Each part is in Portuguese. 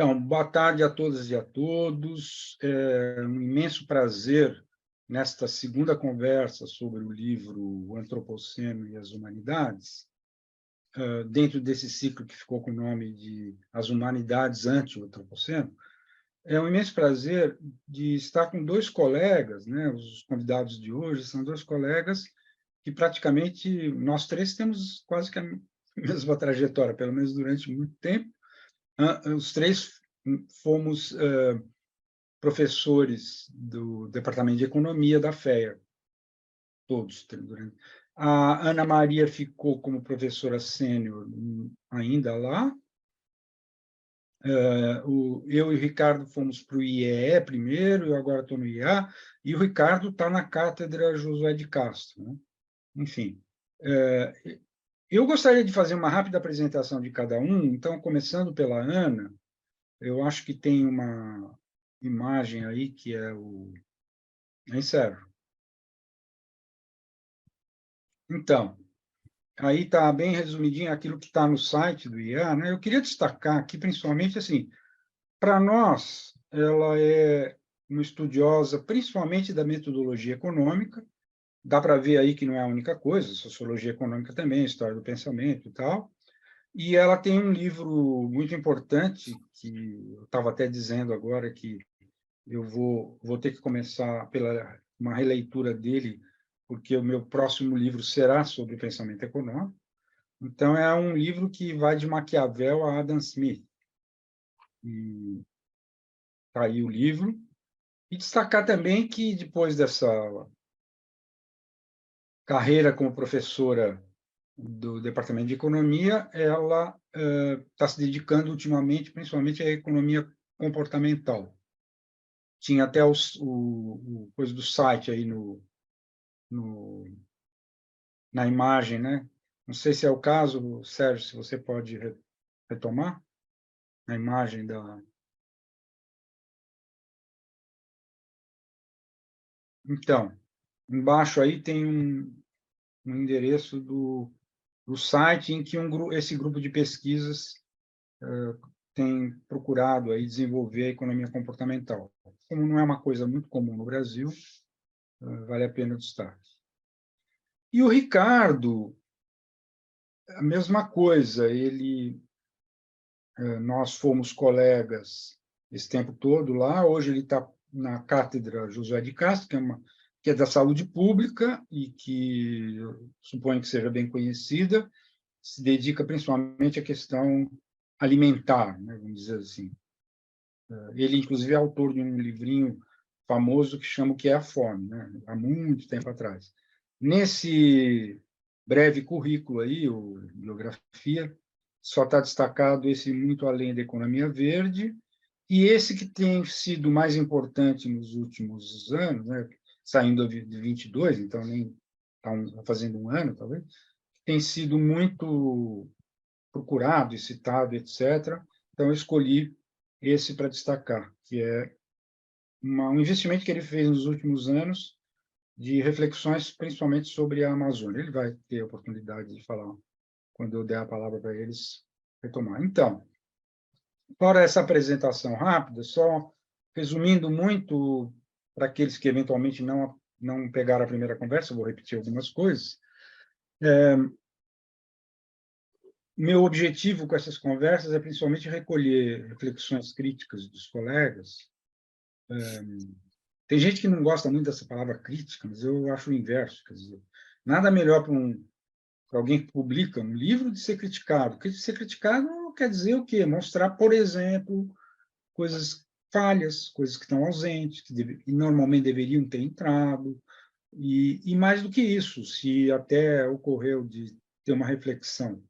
Então, boa tarde a todas e a todos. É um imenso prazer, nesta segunda conversa sobre o livro O Antropoceno e as Humanidades, dentro desse ciclo que ficou com o nome de As Humanidades ante o Antropoceno. É um imenso prazer de estar com dois colegas, né? Os convidados de hoje são dois colegas que praticamente nós três temos quase que a mesma trajetória, pelo menos durante muito tempo. Os três fomos professores do Departamento de Economia da FEA, todos. A Ana Maria ficou como professora sênior ainda lá. Eu e o Ricardo fomos para o IEE primeiro, eu agora estou no IEA, e o Ricardo está na Cátedra Josué de Castro, né? Enfim, eu gostaria de fazer uma rápida apresentação de cada um, então, começando pela Ana. Eu acho que tem uma imagem aí que é o... Encerro. Então, aí está bem resumidinho aquilo que está no site do IA, né? Eu queria destacar aqui, principalmente, assim, para nós, ela é uma estudiosa, principalmente da metodologia econômica. Dá para ver aí que não é a única coisa, sociologia econômica também, história do pensamento e tal. E ela tem um livro muito importante, que eu estava até dizendo agora que eu vou ter que começar pela uma releitura dele, porque o meu próximo livro será sobre o pensamento econômico. Então, é um livro que vai de Maquiavel a Adam Smith. E está aí o livro. E destacar também que, depois dessa carreira como professora do Departamento de Economia, ela está se dedicando ultimamente, principalmente, à economia comportamental. Tinha até o coisa do site aí no, na imagem, né? Não sei se é o caso, Sérgio, se você pode retomar a imagem da... Então, embaixo aí tem um endereço do site em que esse grupo de pesquisas tem procurado aí desenvolver a economia comportamental. Como não é uma coisa muito comum no Brasil, vale a pena o destaque. E o Ricardo, a mesma coisa, nós fomos colegas esse tempo todo lá. Hoje ele está na Cátedra Josué de Castro, que é da saúde pública e que eu suponho que seja bem conhecida, se dedica principalmente à questão alimentar, né, vamos dizer assim. Ele, inclusive, é autor de um livrinho famoso que chama O que é a Fome, né, há muito tempo atrás. Nesse breve currículo aí, ou biografia, só está destacado esse Muito Além da Economia Verde, e esse que tem sido mais importante nos últimos anos, né, saindo de 22, então nem está fazendo um ano, talvez, tem sido muito procurado e citado, etc. Então, eu escolhi esse para destacar, que é um investimento que ele fez nos últimos anos de reflexões, principalmente sobre a Amazônia. Ele vai ter a oportunidade de falar quando eu der a palavra para eles retomar. Então, fora essa apresentação rápida, só resumindo muito para aqueles que eventualmente não pegaram a primeira conversa, eu vou repetir algumas coisas. Meu objetivo com essas conversas é principalmente recolher reflexões críticas dos colegas. Tem gente que não gosta muito dessa palavra crítica, mas eu acho o inverso. Quer dizer, nada melhor para alguém que publica um livro de ser criticado. Porque ser criticado quer dizer o quê? Mostrar, por exemplo, coisas falhas, coisas que estão ausentes, que normalmente deveriam ter entrado. E mais do que isso, se até ocorreu de ter uma reflexão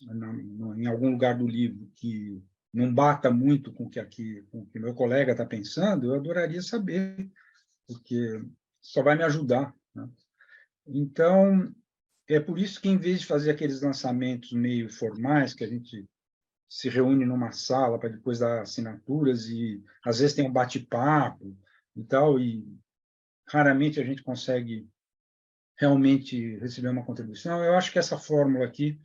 em algum lugar do livro que não bata muito com o que meu colega está pensando, eu adoraria saber, porque só vai me ajudar, né? Então, é por isso que, em vez de fazer aqueles lançamentos meio formais, que a gente se reúne numa sala para depois dar assinaturas e, às vezes, tem um bate-papo e tal, e raramente a gente consegue realmente receber uma contribuição, eu acho que essa fórmula aqui,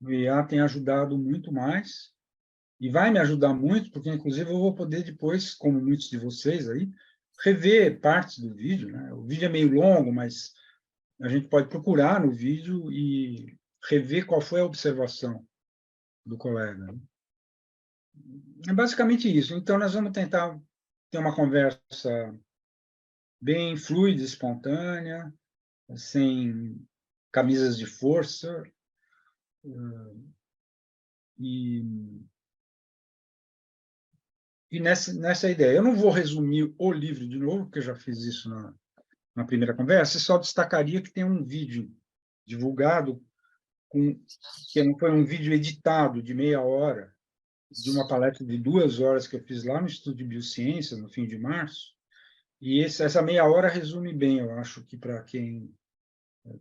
o IA, tem ajudado muito mais. e vai me ajudar muito, porque, inclusive, eu vou poder depois, como muitos de vocês aí, rever partes do vídeo, né? O vídeo é meio longo, mas a gente pode procurar no vídeo e rever qual foi a observação do colega, né? É basicamente isso. Então, nós vamos tentar ter uma conversa bem fluida, espontânea, sem camisas de força, e, e nessa ideia. Eu não vou resumir o livro de novo, porque eu já fiz isso na primeira conversa, só destacaria que tem um vídeo divulgado, que não foi um vídeo editado de meia hora, de uma palestra de 2 horas que eu fiz lá no Instituto de Biociências, no fim de março, e essa meia hora resume bem, eu acho, que para quem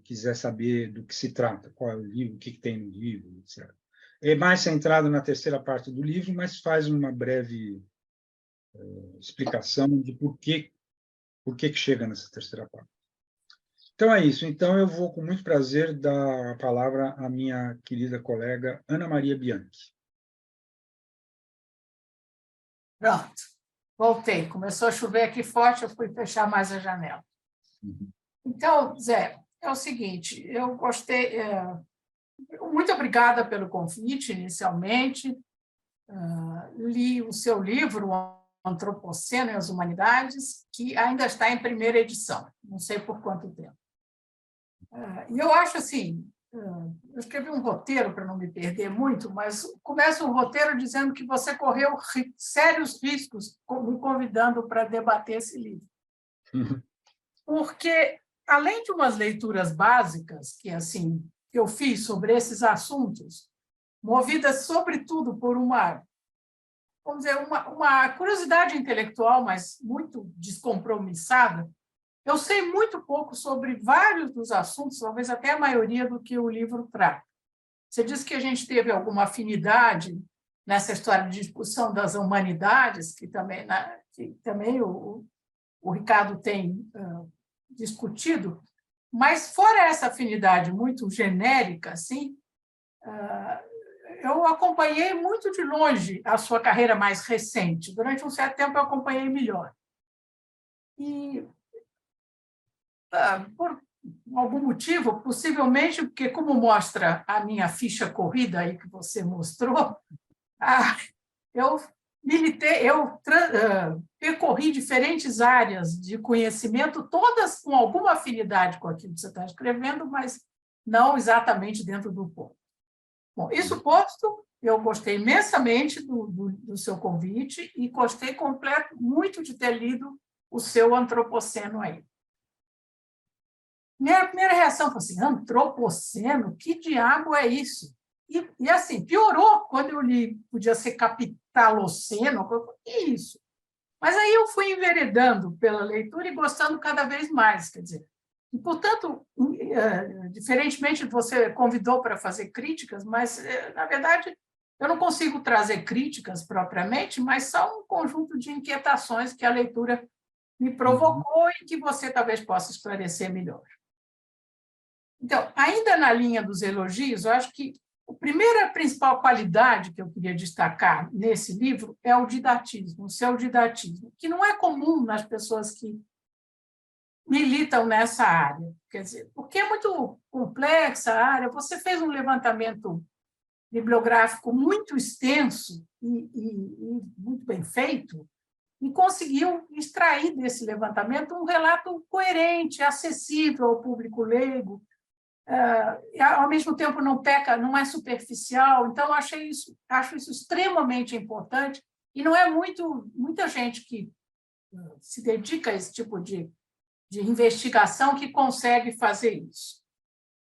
quiser saber do que se trata, qual é o livro, o que tem no livro, etc. É mais centrado na terceira parte do livro, mas faz uma breve explicação de por que chega nessa terceira parte. Então é isso. Então eu vou, com muito prazer, dar a palavra à minha querida colega Ana Maria Bianchi. Pronto, voltei. Começou a chover aqui forte, eu fui fechar mais a janela. Então, Zé, é o seguinte, eu gostei... Muito obrigada pelo convite, inicialmente. Li o seu livro, O Antropoceno e as Humanidades, que ainda está em primeira edição, não sei por quanto tempo. E eu acho assim, eu escrevi um roteiro para não me perder muito, mas começa o roteiro dizendo que você correu sérios riscos me convidando para debater esse livro. Porque, além de umas leituras básicas que assim eu fiz sobre esses assuntos, movidas, sobretudo, por vamos dizer, uma curiosidade intelectual, mas muito descompromissada, eu sei muito pouco sobre vários dos assuntos, talvez até a maioria do que o livro trata. Você disse que a gente teve alguma afinidade nessa história de discussão das humanidades, que também o Ricardo tem discutido, mas fora essa afinidade muito genérica, assim, eu acompanhei muito de longe a sua carreira mais recente. Durante um certo tempo, eu acompanhei melhor. E, por algum motivo, possivelmente, porque, como mostra a minha ficha corrida aí que você mostrou, eu percorri diferentes áreas de conhecimento, todas com alguma afinidade com aquilo que você está escrevendo, mas não exatamente dentro do ponto. Bom, isso posto, eu gostei imensamente do seu convite e gostei muito de ter lido o seu Antropoceno aí. Minha primeira reação foi assim, Antropoceno? Que diabo é isso? E assim, piorou quando eu li, podia ser Capitaloceno, que é isso? Mas aí eu fui enveredando pela leitura e gostando cada vez mais, quer dizer. E, portanto, diferentemente, você convidou para fazer críticas, mas, na verdade, eu não consigo trazer críticas propriamente, mas só um conjunto de inquietações que a leitura me provocou e que você talvez possa esclarecer melhor. Então, ainda na linha dos elogios, eu acho que a primeira principal qualidade que eu queria destacar nesse livro é o didatismo, o seu didatismo, que não é comum nas pessoas que militam nessa área. Quer dizer, porque é muito complexa a área, você fez um levantamento bibliográfico muito extenso e muito bem feito, e conseguiu extrair desse levantamento um relato coerente, acessível ao público leigo, ao mesmo tempo não peca, não é superficial. Então, acho isso extremamente importante, e não é muita gente que se dedica a esse tipo de investigação que consegue fazer isso.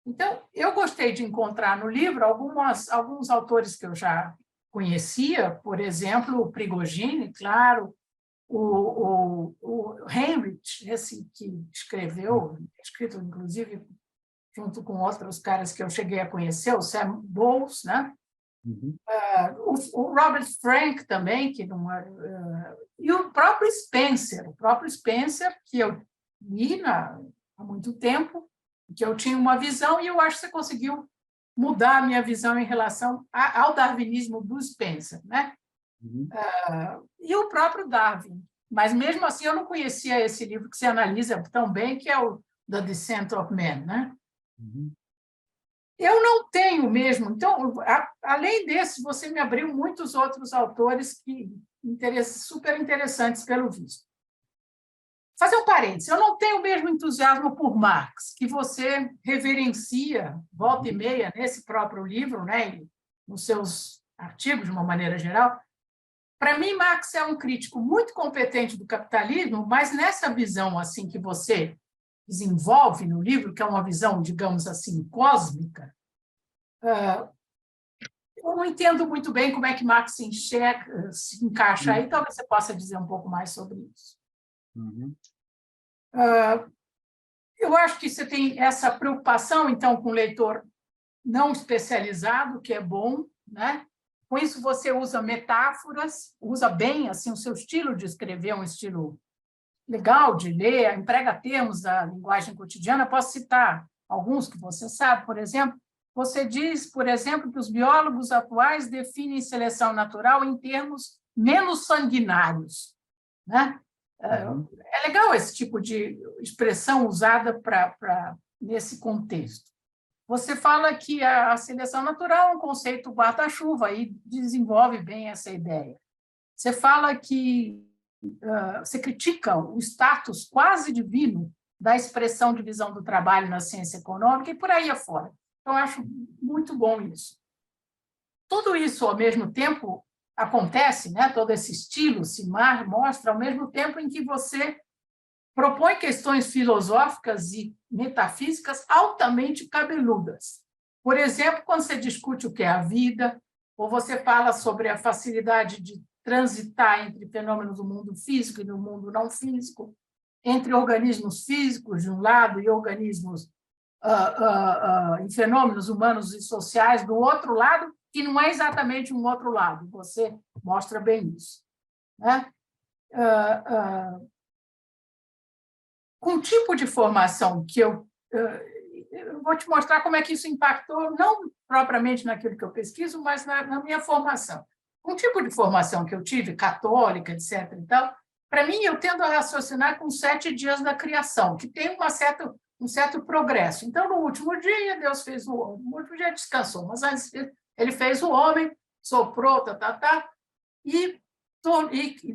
Então, eu gostei de encontrar no livro alguns autores que eu já conhecia, por exemplo, o Prigogine, claro, o Heinrich, esse que escrito, inclusive, junto com outros caras que eu cheguei a conhecer, o Sam Bowles, né? O Robert Frank também, que não e o próprio Spencer, que eu li há muito tempo, que eu tinha uma visão, e eu acho que você conseguiu mudar a minha visão em relação ao darwinismo do Spencer, né? Uhum. E o próprio Darwin. Mas, mesmo assim, eu não conhecia esse livro que você analisa tão bem, que é o The Descent of Man, né? Uhum. Eu não tenho mesmo. Então, além desse, você me abriu muitos outros autores que super interessantes, pelo visto. Fazer um parênteses, eu não tenho o mesmo entusiasmo por Marx, que você reverencia, volta e meia, nesse próprio livro, né, e nos seus artigos, de uma maneira geral. Para mim, Marx é um crítico muito competente do capitalismo, mas nessa visão assim que você desenvolve no livro, que é uma visão, digamos assim, cósmica, eu não entendo muito bem como é que Marx se encaixa aí. Talvez você possa dizer um pouco mais sobre isso. Uhum. Eu acho que você tem essa preocupação, então, com o leitor não especializado, que é bom, né? Com isso, você usa metáforas, usa bem assim, o seu estilo de escrever, é um estilo legal de ler, emprega termos da linguagem cotidiana. Posso citar alguns que você sabe, por exemplo. Você diz, por exemplo, que os biólogos atuais definem seleção natural em termos menos sanguinários, né? Uhum. É legal esse tipo de expressão usada nesse contexto. Você fala que a seleção natural é um conceito guarda-chuva e desenvolve bem essa ideia. Você fala que você critica o status quase divino da expressão divisão do trabalho na ciência econômica e por aí afora. Então, eu acho muito bom isso. Tudo isso, ao mesmo tempo, acontece, né? Todo esse estilo se mostra ao mesmo tempo em que você propõe questões filosóficas e metafísicas altamente cabeludas. Por exemplo, quando você discute o que é a vida, ou você fala sobre a facilidade de transitar entre fenômenos do mundo físico e do mundo não físico, entre organismos físicos, de um lado, e organismos em fenômenos humanos e sociais, do outro lado, que não é exatamente um outro lado. Você mostra bem isso, né? Com o tipo de formação que eu vou te mostrar como é que isso impactou, não propriamente naquilo que eu pesquiso, mas na minha formação. Um tipo de formação que eu tive, católica, etc. e tal, para mim, eu tendo a raciocinar com 7 dias da criação, que tem um certo progresso. Então, no último dia, Deus fez o homem. No último dia, descansou, mas antes ele fez o homem, soprou, e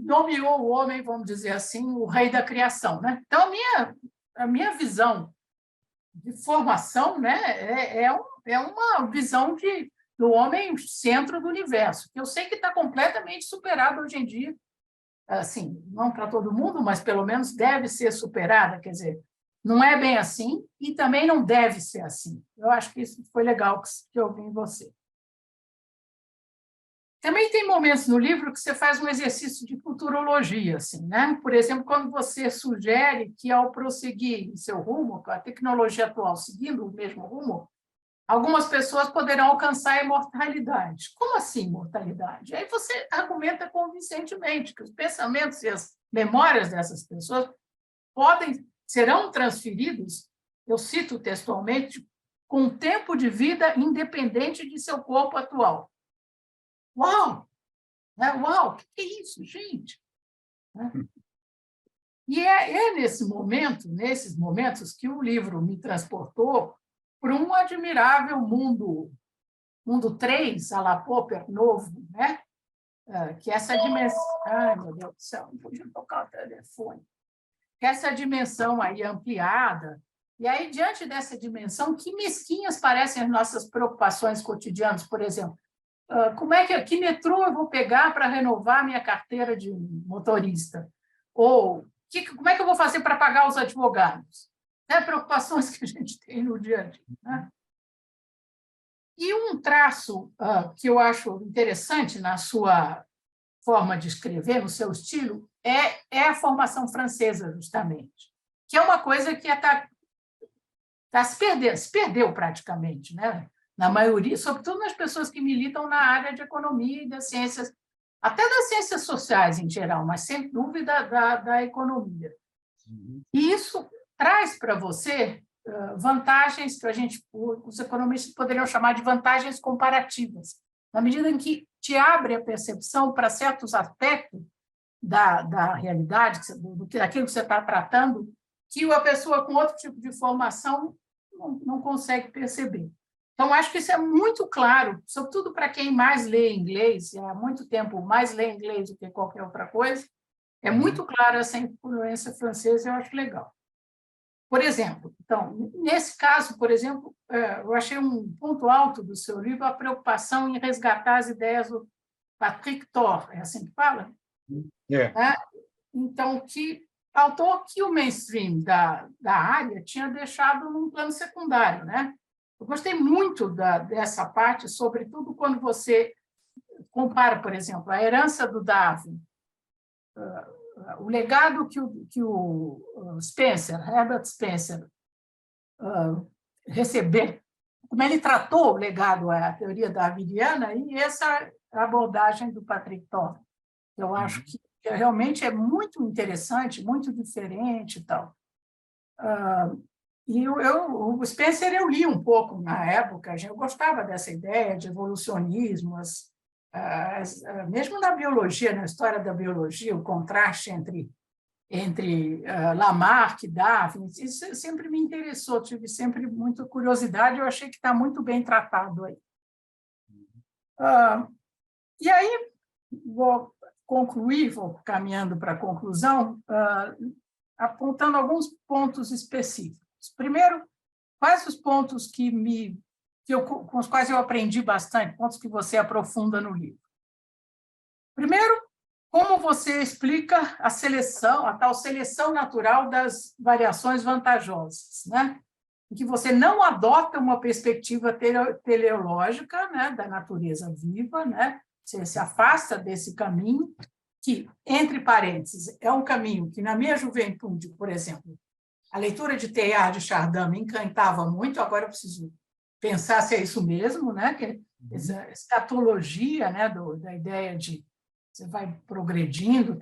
nomeou o homem, vamos dizer assim, o rei da criação, né? Então, a minha visão de formação, né, é uma visão do homem centro do universo, que eu sei que está completamente superado hoje em dia, assim, não para todo mundo, mas pelo menos deve ser superada, quer dizer, não é bem assim e também não deve ser assim. Eu acho que isso foi legal que eu ouvi em você. Também tem momentos no livro que você faz um exercício de futurologia, assim, né? Por exemplo, quando você sugere que, ao prosseguir em seu rumo, com a tecnologia atual seguindo o mesmo rumo, algumas pessoas poderão alcançar a imortalidade. Como assim imortalidade? Aí você argumenta convincentemente que os pensamentos e as memórias dessas pessoas serão transferidos, eu cito textualmente, com tempo de vida independente de seu corpo atual. Uau! Uau, o que é isso, gente? E nesses momentos, que o livro me transportou para um admirável mundo 3, a la Popper, novo, né? Que essa dimensão... Ai, meu Deus do céu, não podia tocar o telefone. Que essa dimensão aí ampliada. E aí, diante dessa dimensão, que mesquinhas parecem as nossas preocupações cotidianas, por exemplo. Que metrô eu vou pegar para renovar minha carteira de motorista? Ou como é que eu vou fazer para pagar os advogados? Preocupações que a gente tem no dia a dia, né? E um traço que eu acho interessante na sua forma de escrever, no seu estilo, é a formação francesa, justamente, que é uma coisa que se perdeu praticamente, né? Na maioria, sobretudo nas pessoas que militam na área de economia e das ciências, até das ciências sociais em geral, mas sem dúvida da economia. E isso traz para você vantagens que os economistas poderiam chamar de vantagens comparativas. na medida em que te abre a percepção para certos aspectos da realidade, daquilo que você está tratando, que a pessoa com outro tipo de formação não consegue perceber. Então, acho que isso é muito claro, sobretudo para quem mais lê inglês, e há muito tempo mais lê inglês do que qualquer outra coisa, é muito claro essa influência francesa, eu acho legal. Por exemplo, então, nesse caso, por exemplo, eu achei um ponto alto do seu livro a preocupação em resgatar as ideias do Patrick Thor, é assim que fala? É. Né? Então, que autor que o mainstream da área tinha deixado num plano secundário, né? Eu gostei muito dessa parte, sobretudo quando você compara, por exemplo, a herança do Darwin, o legado que o Spencer, Herbert Spencer, recebeu, como ele tratou o legado à teoria darwiniana, e essa abordagem do Patrick Thor. Eu acho que realmente é muito interessante, muito diferente e tal. E o Spencer eu li um pouco na época, eu gostava dessa ideia de evolucionismo, mesmo na biologia, na história da biologia, o contraste entre Lamarck e Darwin, isso sempre me interessou, tive sempre muita curiosidade, eu achei que está muito bem tratado aí. E aí, vou concluir, vou caminhando para a conclusão, apontando alguns pontos específicos. Primeiro, quais os pontos com os quais eu aprendi bastante, pontos que você aprofunda no livro? Primeiro, como você explica a seleção, a tal seleção natural das variações vantajosas, né? Em que você não adota uma perspectiva teleológica, né, da natureza viva, né? Você se afasta desse caminho, que, entre parênteses, é um caminho que, na minha juventude, por exemplo, a leitura de Teilhard de Chardin me encantava muito, agora eu preciso pensar se é isso mesmo, né? Que essa escatologia, né, da ideia de você vai progredindo,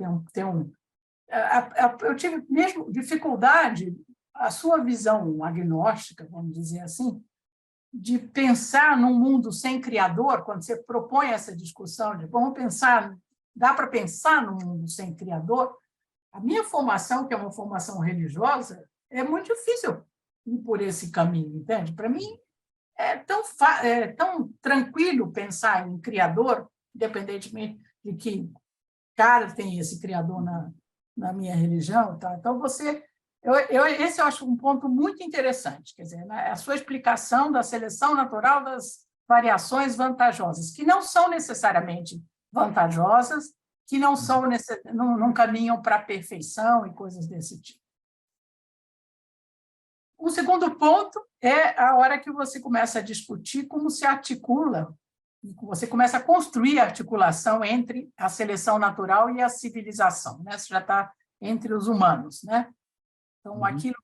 eu tive mesmo dificuldade, a sua visão agnóstica, vamos dizer assim, de pensar num mundo sem criador, quando você propõe essa discussão de vamos pensar, dá para pensar num mundo sem criador, a minha formação, que é uma formação religiosa, é muito difícil ir por esse caminho, entende? Para mim, é tão tranquilo pensar em criador, independentemente de que cara tem esse criador na minha religião. Tá? Então, esse eu acho um ponto muito interessante, quer dizer, a sua explicação da seleção natural das variações vantajosas, que não são necessariamente vantajosas, que não caminham para a perfeição e coisas desse tipo. O segundo ponto é a hora que você começa a discutir como se articula, você começa a construir a articulação entre a seleção natural e a civilização, né? Você já está entre os humanos, né? Então, aquilo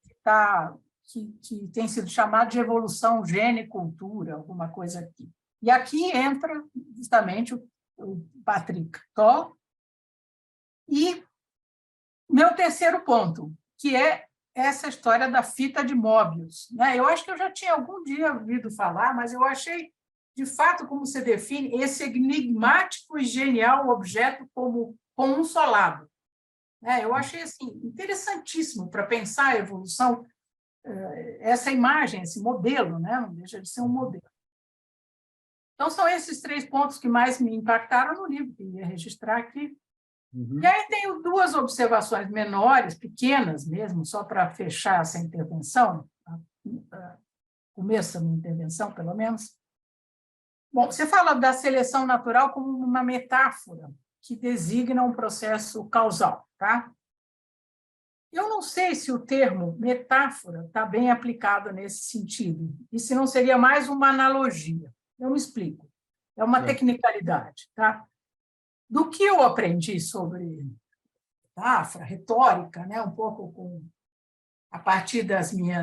que tem sido chamado de evolução gene-cultura, alguma coisa aqui. E aqui entra justamente o Patrick Thor. E meu terceiro ponto, que é essa história da fita de Möbius, né? Eu acho que eu já tinha algum dia ouvido falar, mas eu achei, de fato, como você define, esse enigmático e genial objeto como um só lado. Eu achei assim, interessantíssimo para pensar a evolução, essa imagem, esse modelo, né? Não deixa de ser um modelo. Então, são esses 3 pontos que mais me impactaram no livro, que eu ia registrar aqui. E aí tenho 2 observações menores, pequenas mesmo, só para fechar essa intervenção, começo da minha intervenção, pelo menos. Bom, você fala da seleção natural como uma metáfora que designa um processo causal, tá? Eu não sei se o termo metáfora está bem aplicado nesse sentido, e se não seria mais uma analogia. Eu me explico. É uma tecnicalidade, tá? Do que eu aprendi sobre metáfora, retórica, né? Um pouco a partir da minha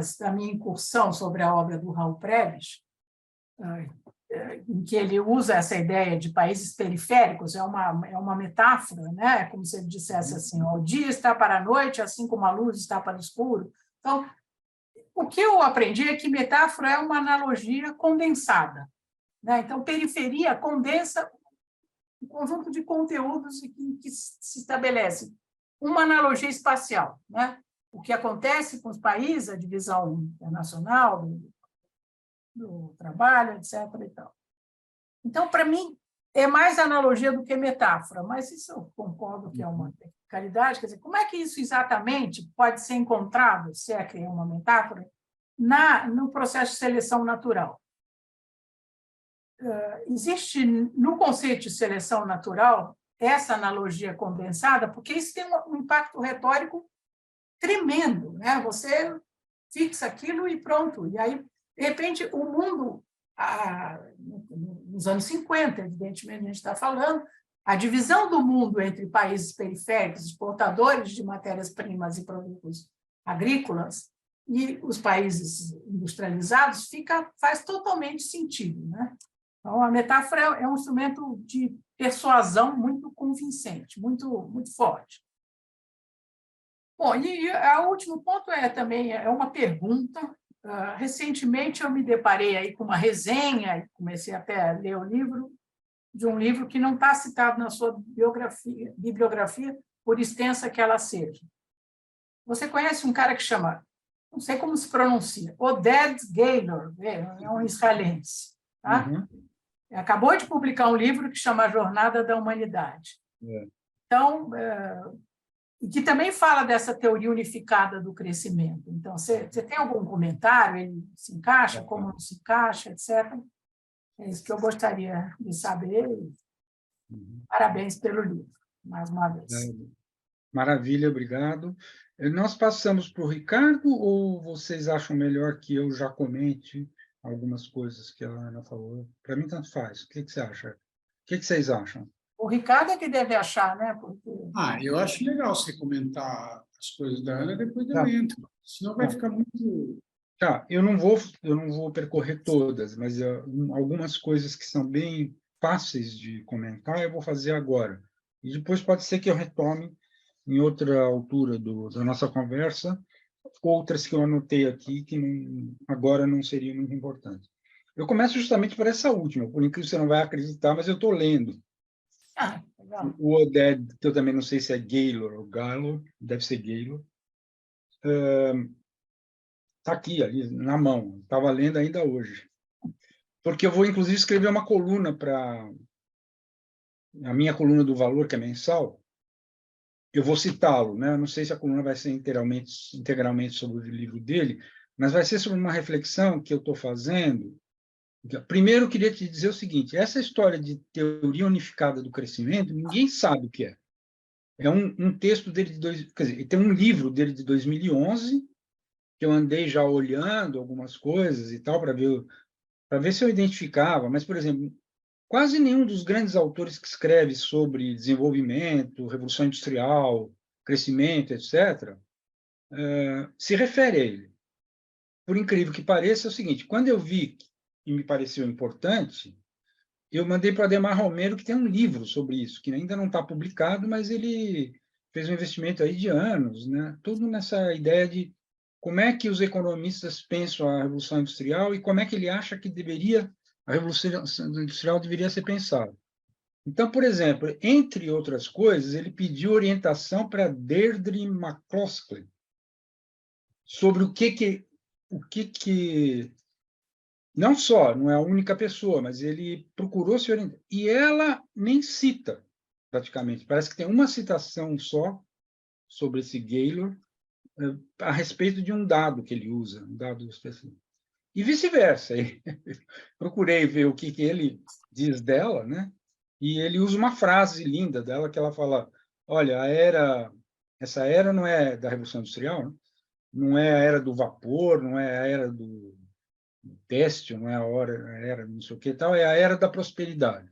incursão sobre a obra do Raul Prebisch, em que ele usa essa ideia de países periféricos, é uma metáfora, né? Como se ele dissesse assim, o dia está para a noite, assim como a luz está para o escuro. Então, o que eu aprendi é que metáfora é uma analogia condensada. né? Então, periferia condensa um conjunto de conteúdos que se estabelece uma analogia espacial, né? O que acontece com os países, a divisão internacional do trabalho, etc. E tal. Então, para mim, é mais analogia do que metáfora, mas isso eu concordo que é uma tecnicalidade. Quer dizer, como é que isso exatamente pode ser encontrado, se é que é uma metáfora, no processo de seleção natural? Existe, no conceito de seleção natural, essa analogia condensada, porque isso tem um impacto retórico tremendo, né? Você fixa aquilo e pronto. E aí, de repente, o mundo, nos anos 50, evidentemente, a gente está falando, a divisão do mundo entre países periféricos, exportadores de matérias-primas e produtos agrícolas, e os países industrializados, faz totalmente sentido, né? Então, a metáfora é um instrumento de persuasão muito convincente, muito, muito forte. Bom, e o último ponto também é uma pergunta. Recentemente, eu me deparei aí com uma resenha, e comecei até a ler o livro, de um livro que não está citado na sua bibliografia, por extensa que ela seja. Você conhece um cara que chama, não sei como se pronuncia, Oded Gaylor, é um israelense, tá? Acabou de publicar um livro que chama A Jornada da Humanidade. Então, e que também fala dessa teoria unificada do crescimento. Então, você tem algum comentário? Ele se encaixa? Como não se encaixa, etc. É isso que eu gostaria de saber. Parabéns pelo livro, mais uma vez. Maravilha, obrigado. Nós passamos para o Ricardo, ou vocês acham melhor que eu já comente algumas coisas que a Ana falou? Para mim, tanto faz. O que você acha? O que vocês acham? O Ricardo é que deve achar, né? Porque... eu acho legal você comentar as coisas da Ana, depois eu entro. Senão vai ficar muito... Tá, eu não vou percorrer todas, mas algumas coisas que são bem fáceis de comentar, eu vou fazer agora. E depois pode ser que eu retome em outra altura da nossa conversa, outras que eu anotei aqui que agora não seriam muito importantes. Eu começo justamente por essa última, por incrível que você não vai acreditar, mas eu estou lendo. Legal. O Oded, que eu também não sei se é Gaylor ou Gaylor, deve ser Gaylor, está aqui, ali, na mão. Estava lendo ainda hoje. Porque eu vou, inclusive, escrever uma coluna para a minha coluna do Valor, que é mensal. Eu vou citá-lo, né? Não sei se a coluna vai ser integralmente sobre o livro dele, mas vai ser sobre uma reflexão que eu estou fazendo. Primeiro, eu queria te dizer o seguinte: essa história de teoria unificada do crescimento, ninguém sabe o que é. É um texto dele quer dizer, tem um livro dele de 2011, que eu andei já olhando algumas coisas e tal, para ver se eu identificava, mas, por exemplo, quase nenhum dos grandes autores que escreve sobre desenvolvimento, revolução industrial, crescimento, etc., se refere a ele. Por incrível que pareça, é o seguinte: quando eu vi e me pareceu importante, eu mandei para o Ademar Romero, que tem um livro sobre isso, que ainda não está publicado, mas ele fez um investimento aí de anos, né? Tudo nessa ideia de como é que os economistas pensam a Revolução Industrial e como é que ele acha que a Revolução Industrial deveria ser pensada. Então, por exemplo, entre outras coisas, ele pediu orientação para Deirdre McCloskey sobre o que não só, não é a única pessoa, mas ele procurou se orientar. E ela nem cita, praticamente. Parece que tem uma citação só sobre esse Gaylor a respeito de um dado que ele usa, um dado específico. E vice-versa. Procurei ver o que ele diz dela, né? E ele usa uma frase linda dela, que ela fala: olha, essa era não é da Revolução Industrial, né? Não é a era do vapor, não é a era do têxtil, não é a era não sei o que tal, é a era da prosperidade.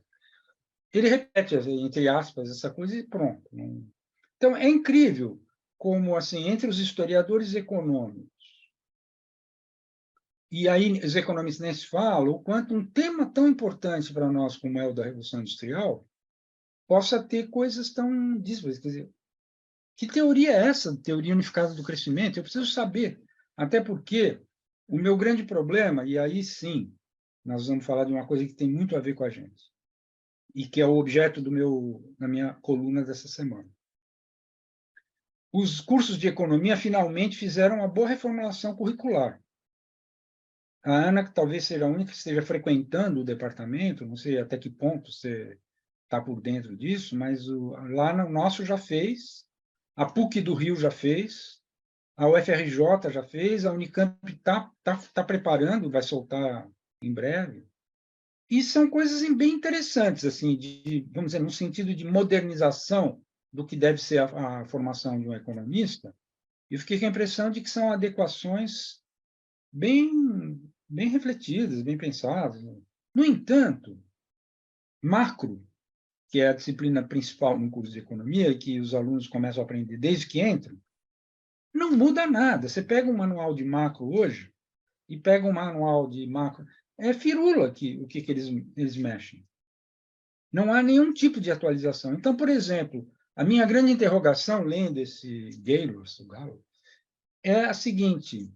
Ele repete, entre aspas, essa coisa e pronto. Então, é incrível como, assim, entre os historiadores econômicos, e aí os economistas nem se falam, o quanto um tema tão importante para nós como é o da Revolução Industrial possa ter coisas tão díspares. Quer dizer, que teoria é essa, teoria unificada do crescimento? Eu preciso saber, até porque o meu grande problema, e aí sim, nós vamos falar de uma coisa que tem muito a ver com a gente, e que é o objeto da minha coluna dessa semana. Os cursos de economia finalmente fizeram uma boa reformulação curricular. A Ana, que talvez seja a única que esteja frequentando o departamento, não sei até que ponto você está por dentro disso, mas lá no nosso já fez, a PUC do Rio já fez, a UFRJ já fez, a Unicamp tá preparando, vai soltar em breve. E são coisas bem interessantes, assim, vamos dizer, no sentido de modernização do que deve ser a formação de um economista. Eu fiquei com a impressão de que são adequações bem refletidas, bem pensadas. No entanto, macro, que é a disciplina principal no curso de economia, e que os alunos começam a aprender desde que entram, não muda nada. Você pega um manual de macro hoje e pega um manual de macro, é firula o que eles mexem. Não há nenhum tipo de atualização. Então, por exemplo, a minha grande interrogação, lendo esse Galo, é a seguinte: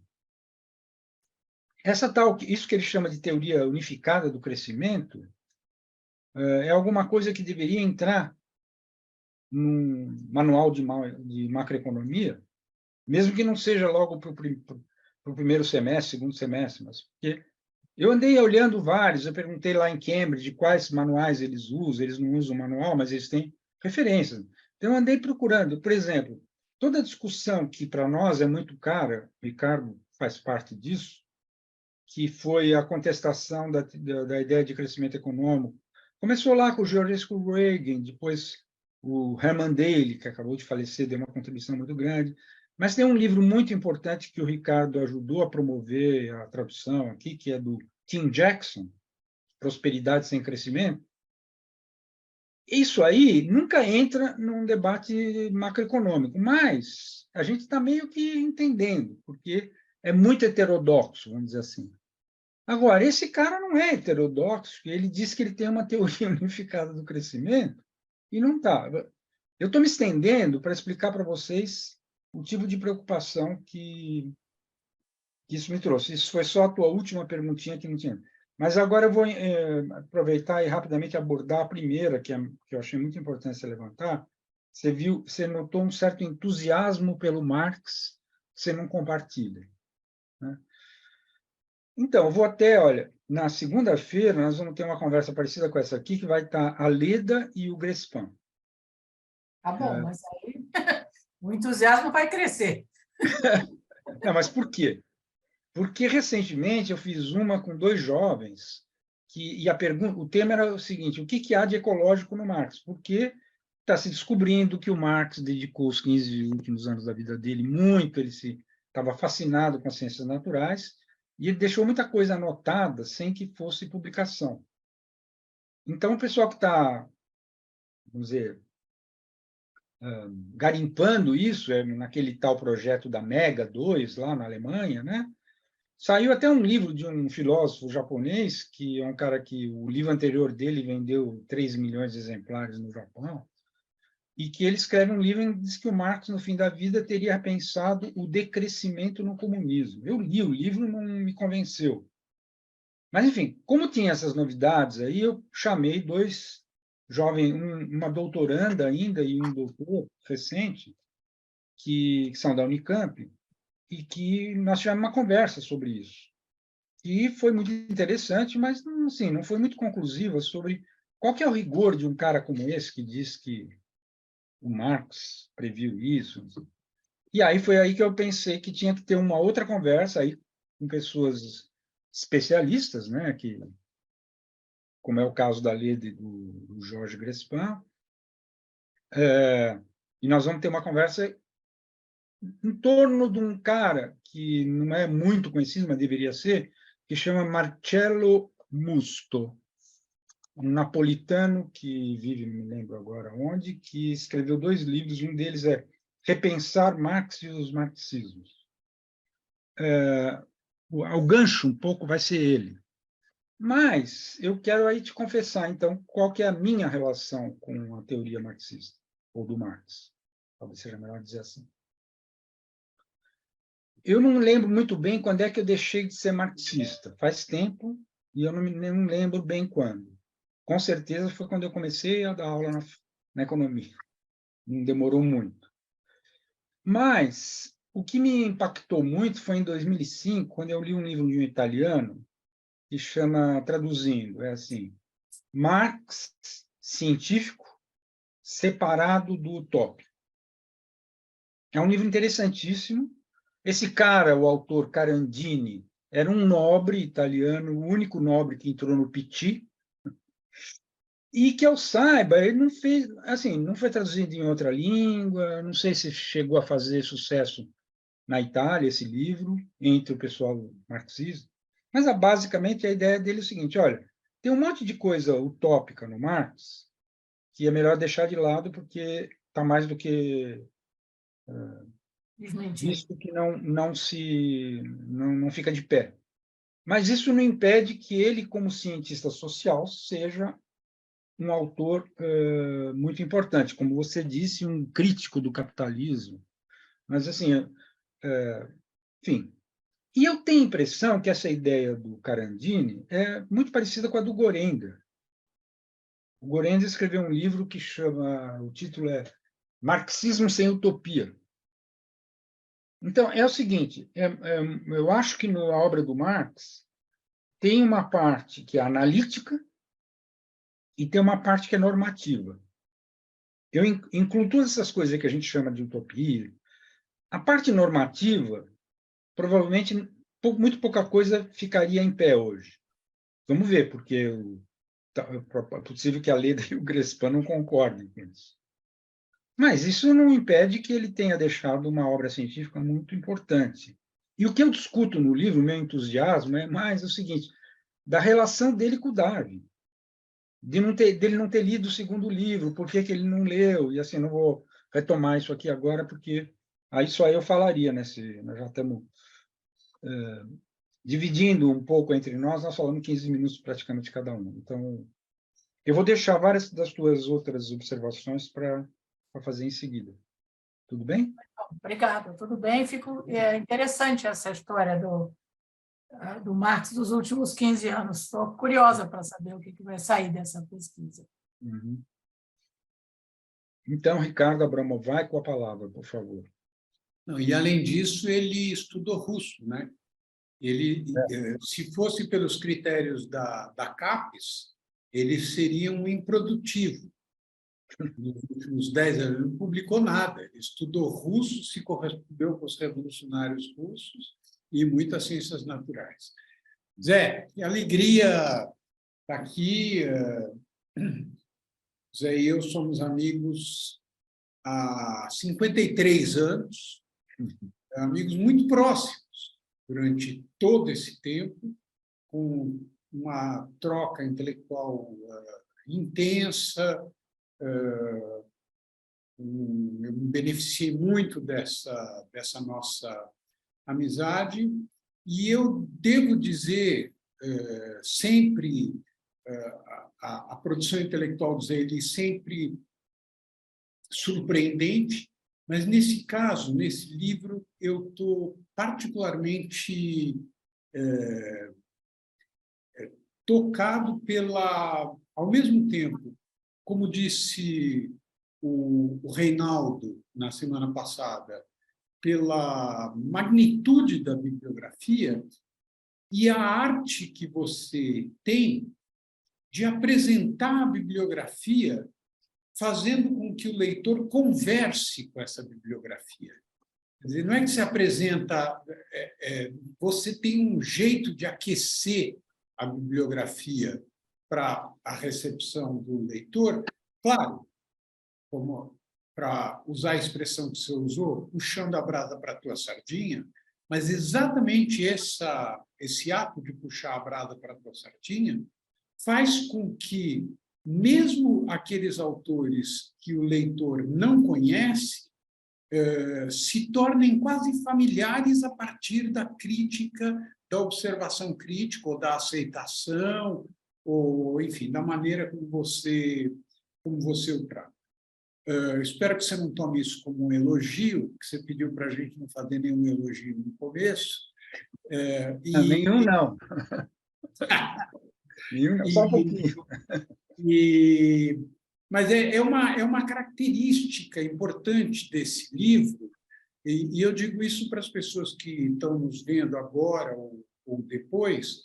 isso que ele chama de teoria unificada do crescimento é alguma coisa que deveria entrar num manual de macroeconomia, mesmo que não seja logo para o primeiro semestre, segundo semestre, mas porque eu andei olhando vários, eu perguntei lá em Cambridge quais manuais eles usam, eles não usam manual, mas eles têm referências. Então, eu andei procurando, por exemplo, toda a discussão que para nós é muito cara, o Ricardo faz parte disso, que foi a contestação da ideia de crescimento econômico. Começou lá com o George Reagan, depois o Herman Daly, que acabou de falecer, deu uma contribuição muito grande. Mas tem um livro muito importante que o Ricardo ajudou a promover a tradução aqui, que é do Tim Jackson, Prosperidade Sem Crescimento. Isso aí nunca entra num debate macroeconômico, mas a gente está meio que entendendo, porque é muito heterodoxo, vamos dizer assim. Agora, esse cara não é heterodoxo, ele diz que ele tem uma teoria unificada do crescimento, e não está. Eu estou me estendendo para explicar para vocês o tipo de preocupação que isso me trouxe. Isso foi só a tua última perguntinha que não tinha. Mas agora eu vou aproveitar e rapidamente abordar a primeira, que eu achei muito importante você levantar. Você notou um certo entusiasmo pelo Marx que você não compartilha, né? Então, eu vou até, olha, na segunda-feira nós vamos ter uma conversa parecida com essa aqui, que vai estar a Leda e o Grespan. Tá bom, mas aí o entusiasmo vai crescer. Não, mas por quê? Porque recentemente eu fiz uma com 2 jovens e o tema era o seguinte: o que há de ecológico no Marx? Porque está se descobrindo que o Marx dedicou os 15 últimos anos da vida dele muito, ele estava fascinado com as ciências naturais e ele deixou muita coisa anotada sem que fosse publicação. Então, o pessoal que está, vamos dizer, garimpando isso, naquele tal projeto da Mega 2, lá na Alemanha, né? Saiu até um livro de um filósofo japonês, que é um cara que o livro anterior dele vendeu 3 milhões de exemplares no Japão, e que ele escreve um livro e diz que o Marx, no fim da vida, teria pensado o decrescimento no comunismo. Eu li o livro, não me convenceu. Mas, enfim, como tinha essas novidades, aí eu chamei 2 jovens, uma doutoranda ainda e um doutor recente, que são da Unicamp, e que nós tivemos uma conversa sobre isso. E foi muito interessante, mas assim, não foi muito conclusiva sobre qual que é o rigor de um cara como esse que diz que o Marx previu isso. E aí foi aí que eu pensei que tinha que ter uma outra conversa aí com pessoas especialistas, né, que, como é o caso da Leda e do Jorge Grespan, e nós vamos ter uma conversa em torno de um cara que não é muito conhecido, mas deveria ser, que chama Marcello Musto, um napolitano que vive, não me lembro agora onde, que escreveu 2 livros, um deles é Repensar Marx e os Marxismos. O gancho um pouco vai ser ele. Mas eu quero aí te confessar, então, qual que é a minha relação com a teoria marxista, ou do Marx. Talvez seja melhor dizer assim. Eu não lembro muito bem quando é que eu deixei de ser marxista. Faz tempo, e eu não lembro bem quando. Com certeza foi quando eu comecei a dar aula na economia. Não demorou muito. Mas o que me impactou muito foi em 2005, quando eu li um livro de um italiano que chama, traduzindo, é assim, Marx científico separado do utópico. É um livro interessantíssimo. Esse cara, o autor Carandini, era um nobre italiano, o único nobre que entrou no PT, e que eu saiba, ele não fez, assim, não foi traduzido em outra língua, não sei se chegou a fazer sucesso na Itália esse livro, entre o pessoal marxista, mas basicamente a ideia dele é o seguinte, olha, tem um monte de coisa utópica no Marx que é melhor deixar de lado porque está mais do que Desmentir. visto que não fica de pé. Mas isso não impede que ele, como cientista social, seja um autor muito importante, como você disse, um crítico do capitalismo. Mas, assim, enfim. E eu tenho a impressão que essa ideia do Carandini é muito parecida com a do Gorenga. O Gorenga escreveu um livro que chama, o título é Marxismo sem Utopia. Então, é o seguinte, eu acho que na obra do Marx tem uma parte que é analítica e tem uma parte que é normativa. Eu incluo todas essas coisas que a gente chama de utopia. A parte normativa, provavelmente, muito pouca coisa ficaria em pé hoje. Vamos ver, porque é possível que a Leda e o Grespan não concordem com isso. Mas isso não impede que ele tenha deixado uma obra científica muito importante. E o que eu discuto no livro, meu entusiasmo, é mais o seguinte, da relação dele com o Darwin, dele não ter lido o segundo livro, por que ele não leu, e assim, não vou retomar isso aqui agora, porque aí só eu falaria, né? Nós já estamos dividindo um pouco entre nós falamos 15 minutos praticamente cada um. Então, eu vou deixar várias das tuas outras observações para fazer em seguida. Tudo bem? Obrigada, tudo bem. É interessante essa história do Marx dos últimos 15 anos. Estou curiosa para saber o que vai sair dessa pesquisa. Uhum. Então, Ricardo Abramov, vai com a palavra, por favor. Não, e, além disso, ele estudou russo, né? Ele, se fosse pelos critérios da CAPES, ele seria um improdutivo. Nos últimos 10 anos, ele não publicou nada. Ele estudou russo, se correspondeu com os revolucionários russos e muitas ciências naturais. Zé, que alegria estar aqui. Zé e eu somos amigos há 53 anos, amigos muito próximos durante todo esse tempo, com uma troca intelectual intensa. Eu me beneficiei muito dessa nossa amizade, e eu devo dizer, sempre, a produção intelectual do Zé sempre surpreendente, mas, nesse caso, nesse livro, eu estou particularmente tocado ao mesmo tempo, como disse o Reinaldo na semana passada, pela magnitude da bibliografia e a arte que você tem de apresentar a bibliografia fazendo com que o leitor converse com essa bibliografia. Quer dizer, não é que se apresenta... você tem um jeito de aquecer a bibliografia para a recepção do leitor, claro, como para usar a expressão que você usou, puxando a brasa para a tua sardinha, mas exatamente esse ato de puxar a brasa para a tua sardinha faz com que, mesmo aqueles autores que o leitor não conhece, se tornem quase familiares a partir da crítica, da observação crítica, ou da aceitação, ou, enfim, da maneira como você o trata. Espero que você não tome isso como um elogio, que você pediu para a gente não fazer nenhum elogio no começo. Nenhum, não. Só um pouquinho. Mas é uma característica importante desse livro, e eu digo isso para as pessoas que estão nos vendo agora ou depois,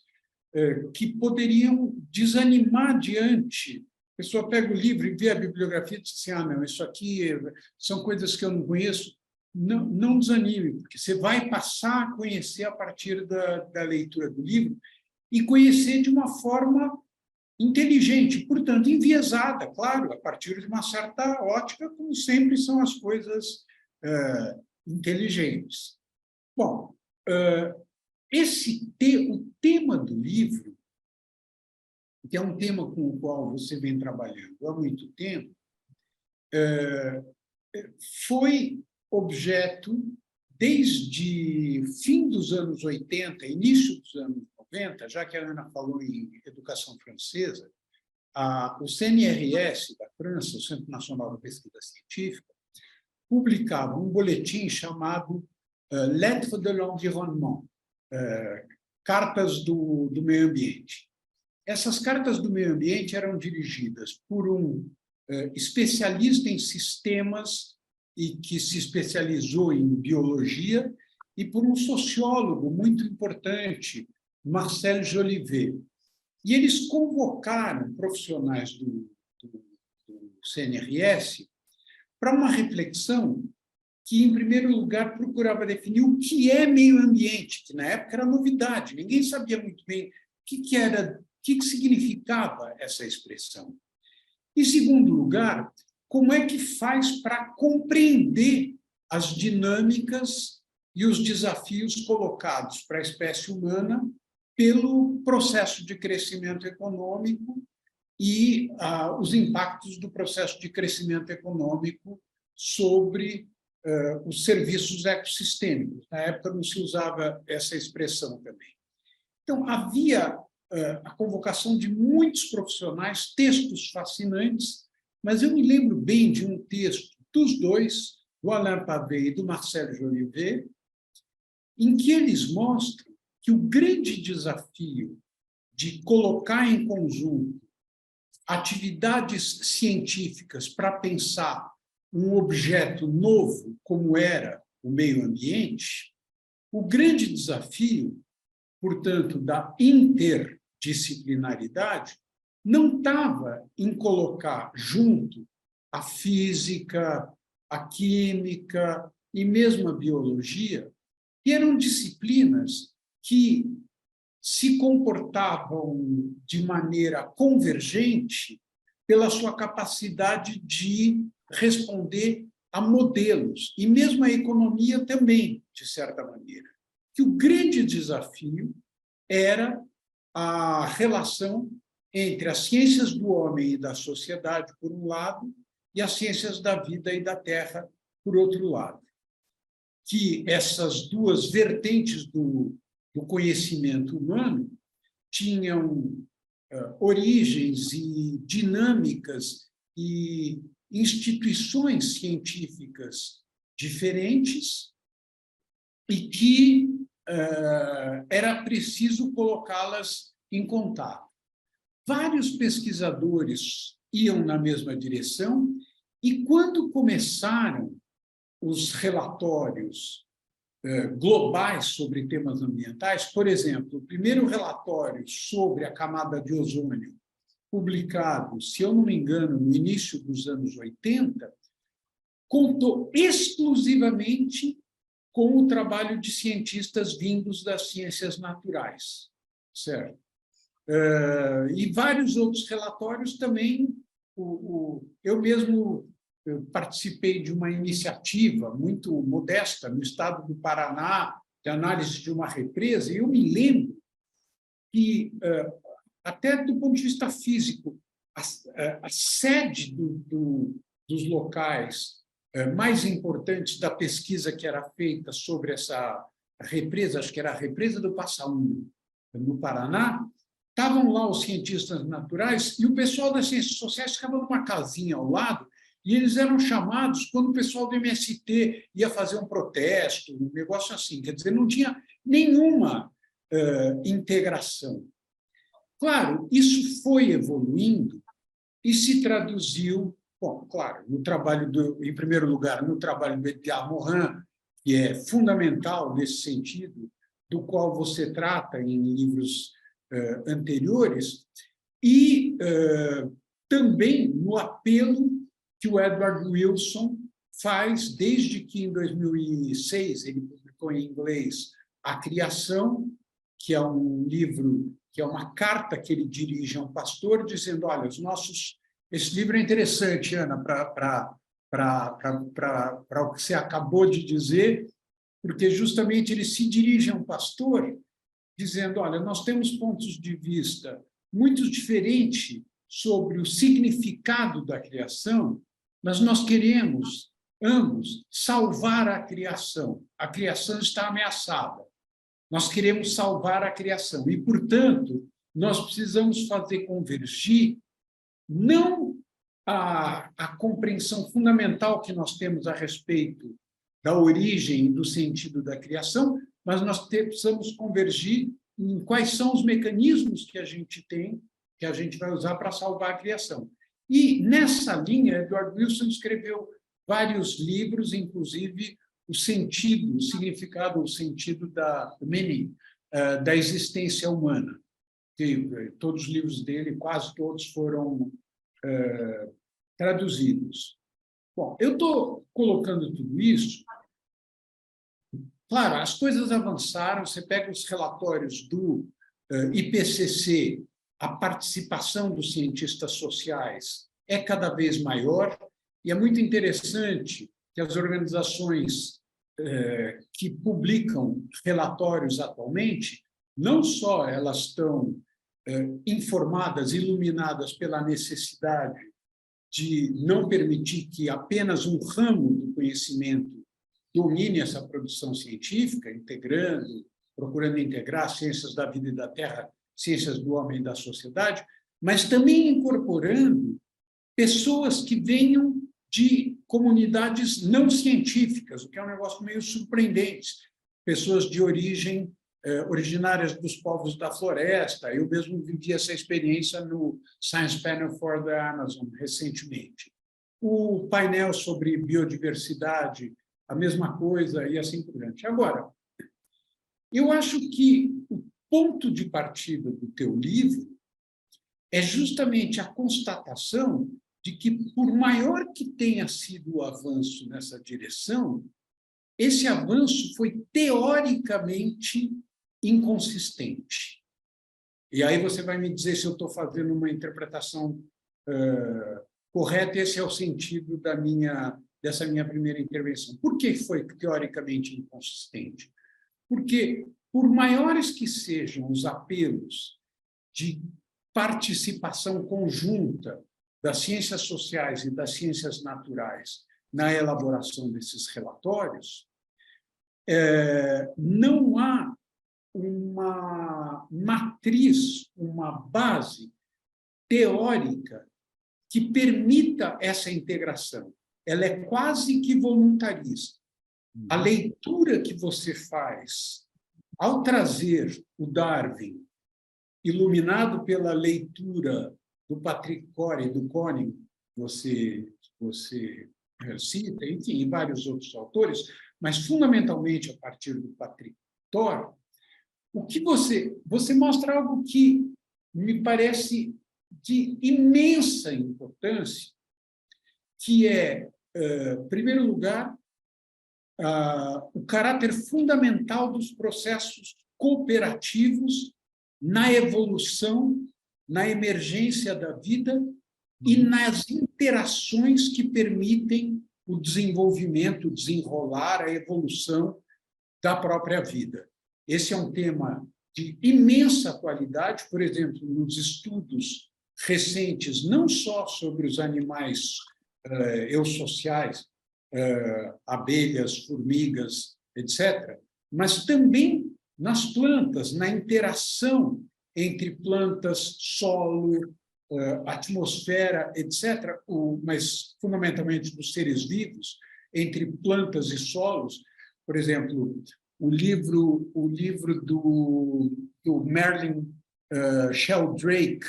que poderiam desanimar diante. A pessoa pega o livro e vê a bibliografia e diz assim, não, isso aqui são coisas que eu não conheço. Não desanime, porque você vai passar a conhecer a partir da leitura do livro e conhecer de uma forma inteligente, portanto, enviesada, claro, a partir de uma certa ótica, como sempre são as coisas inteligentes. Bom, o tema do livro, que é um tema com o qual você vem trabalhando há muito tempo, foi objeto, desde fim dos anos 80, início dos anos 90, já que a Ana falou em educação francesa, o CNRS da França, o Centro Nacional de Pesquisa Científica, publicava um boletim chamado Lettres de l'Environnement, Cartas do Meio Ambiente. Essas cartas do meio ambiente eram dirigidas por um especialista em sistemas e que se especializou em biologia, e por um sociólogo muito importante, Marcel Jolivet. E eles convocaram profissionais do CNRS para uma reflexão que, em primeiro lugar, procurava definir o que é meio ambiente, que na época era novidade, ninguém sabia muito bem o que significava essa expressão. Em segundo lugar, como é que faz para compreender as dinâmicas e os desafios colocados para a espécie humana pelo processo de crescimento econômico e os impactos do processo de crescimento econômico sobre os serviços ecossistêmicos. Na época não se usava essa expressão também. Então, havia a convocação de muitos profissionais, textos fascinantes, mas eu me lembro bem de um texto dos dois, do Alain Pavet e do Marcel Jolivet, em que eles mostram que o grande desafio de colocar em conjunto atividades científicas para pensar um objeto novo, como era o meio ambiente, o grande desafio, portanto, da interdisciplinaridade, não estava em colocar junto a física, a química e mesmo a biologia, que eram disciplinas que se comportavam de maneira convergente pela sua capacidade de responder a modelos, e mesmo a economia também, de certa maneira. Que o grande desafio era a relação entre as ciências do homem e da sociedade, por um lado, e as ciências da vida e da terra, por outro lado. Que essas duas vertentes do conhecimento humano tinham origens e dinâmicas e instituições científicas diferentes e que era preciso colocá-las em contato. Vários pesquisadores iam na mesma direção e, quando começaram os relatórios globais sobre temas ambientais, por exemplo, o primeiro relatório sobre a camada de ozônio, publicado, se eu não me engano, no início dos anos 80, contou exclusivamente com o trabalho de cientistas vindos das ciências naturais, certo? E vários outros relatórios também. Eu mesmo participei de uma iniciativa muito modesta no estado do Paraná, de análise de uma represa, e eu me lembro que, até do ponto de vista físico, a sede dos locais mais importantes da pesquisa que era feita sobre essa represa, acho que era a represa do Passaúna, no Paraná, estavam lá os cientistas naturais e o pessoal das ciências sociais ficava numa casinha ao lado e eles eram chamados quando o pessoal do MST ia fazer um protesto, um negócio assim. Quer dizer, não tinha nenhuma integração. Claro, isso foi evoluindo e se traduziu, bom, claro, no trabalho em primeiro lugar, no trabalho do Edgar Morin, que é fundamental nesse sentido, do qual você trata em livros anteriores, e também no apelo que o Edward Wilson faz desde que, em 2006, ele publicou em inglês A Criação, que é um livro, que é uma carta que ele dirige a um pastor, dizendo, olha, esse livro é interessante, Ana, para o que você acabou de dizer, porque justamente ele se dirige a um pastor, dizendo, olha, nós temos pontos de vista muito diferentes sobre o significado da criação, mas nós queremos, ambos, salvar a criação. A criação está ameaçada. Nós queremos salvar a criação e, portanto, nós precisamos fazer convergir não a compreensão fundamental que nós temos a respeito da origem e do sentido da criação, mas nós precisamos convergir em quais são os mecanismos que a gente tem, que a gente vai usar para salvar a criação. E, nessa linha, Edward Wilson escreveu vários livros, inclusive o sentido, o significado, o sentido da meaning, da existência humana. Todos os livros dele, quase todos, foram traduzidos. Bom, eu estou colocando tudo isso. Claro, as coisas avançaram, você pega os relatórios do IPCC, a participação dos cientistas sociais é cada vez maior, e é muito interessante que as organizações que publicam relatórios atualmente, não só elas estão informadas, iluminadas pela necessidade de não permitir que apenas um ramo do conhecimento domine essa produção científica, procurando integrar ciências da vida e da terra, ciências do homem e da sociedade, mas também incorporando pessoas que venham de comunidades não científicas, o que é um negócio meio surpreendente. Pessoas de origem originárias dos povos da floresta. Eu mesmo vivi essa experiência no Science Panel for the Amazon, recentemente. O painel sobre biodiversidade, a mesma coisa, e assim por diante. Agora, eu acho que o ponto de partida do teu livro é justamente a constatação de que, por maior que tenha sido o avanço nessa direção, esse avanço foi teoricamente inconsistente. E aí você vai me dizer se eu estou fazendo uma interpretação correta. Esse é o sentido dessa minha primeira intervenção. Por que foi teoricamente inconsistente? Porque, por maiores que sejam os apelos de participação conjunta das ciências sociais e das ciências naturais na elaboração desses relatórios, não há uma matriz, uma base teórica que permita essa integração. Ela é quase que voluntarista. A leitura que você faz ao trazer o Darwin, iluminado pela leitura do Patrick Core e do Koenig, você cita, enfim, e vários outros autores, mas fundamentalmente a partir do Patrick Core, o que você mostra algo que me parece de imensa importância, que é, em primeiro lugar, o caráter fundamental dos processos cooperativos na evolução, na emergência da vida e nas interações que permitem o desenvolvimento, o desenrolar, a evolução da própria vida. Esse é um tema de imensa atualidade, por exemplo, nos estudos recentes, não só sobre os animais eusociais, abelhas, formigas, etc., mas também nas plantas, na interação entre plantas, solo, atmosfera, etc., mas fundamentalmente dos seres vivos, entre plantas e solos. Por exemplo, o livro do Merlin Sheldrake,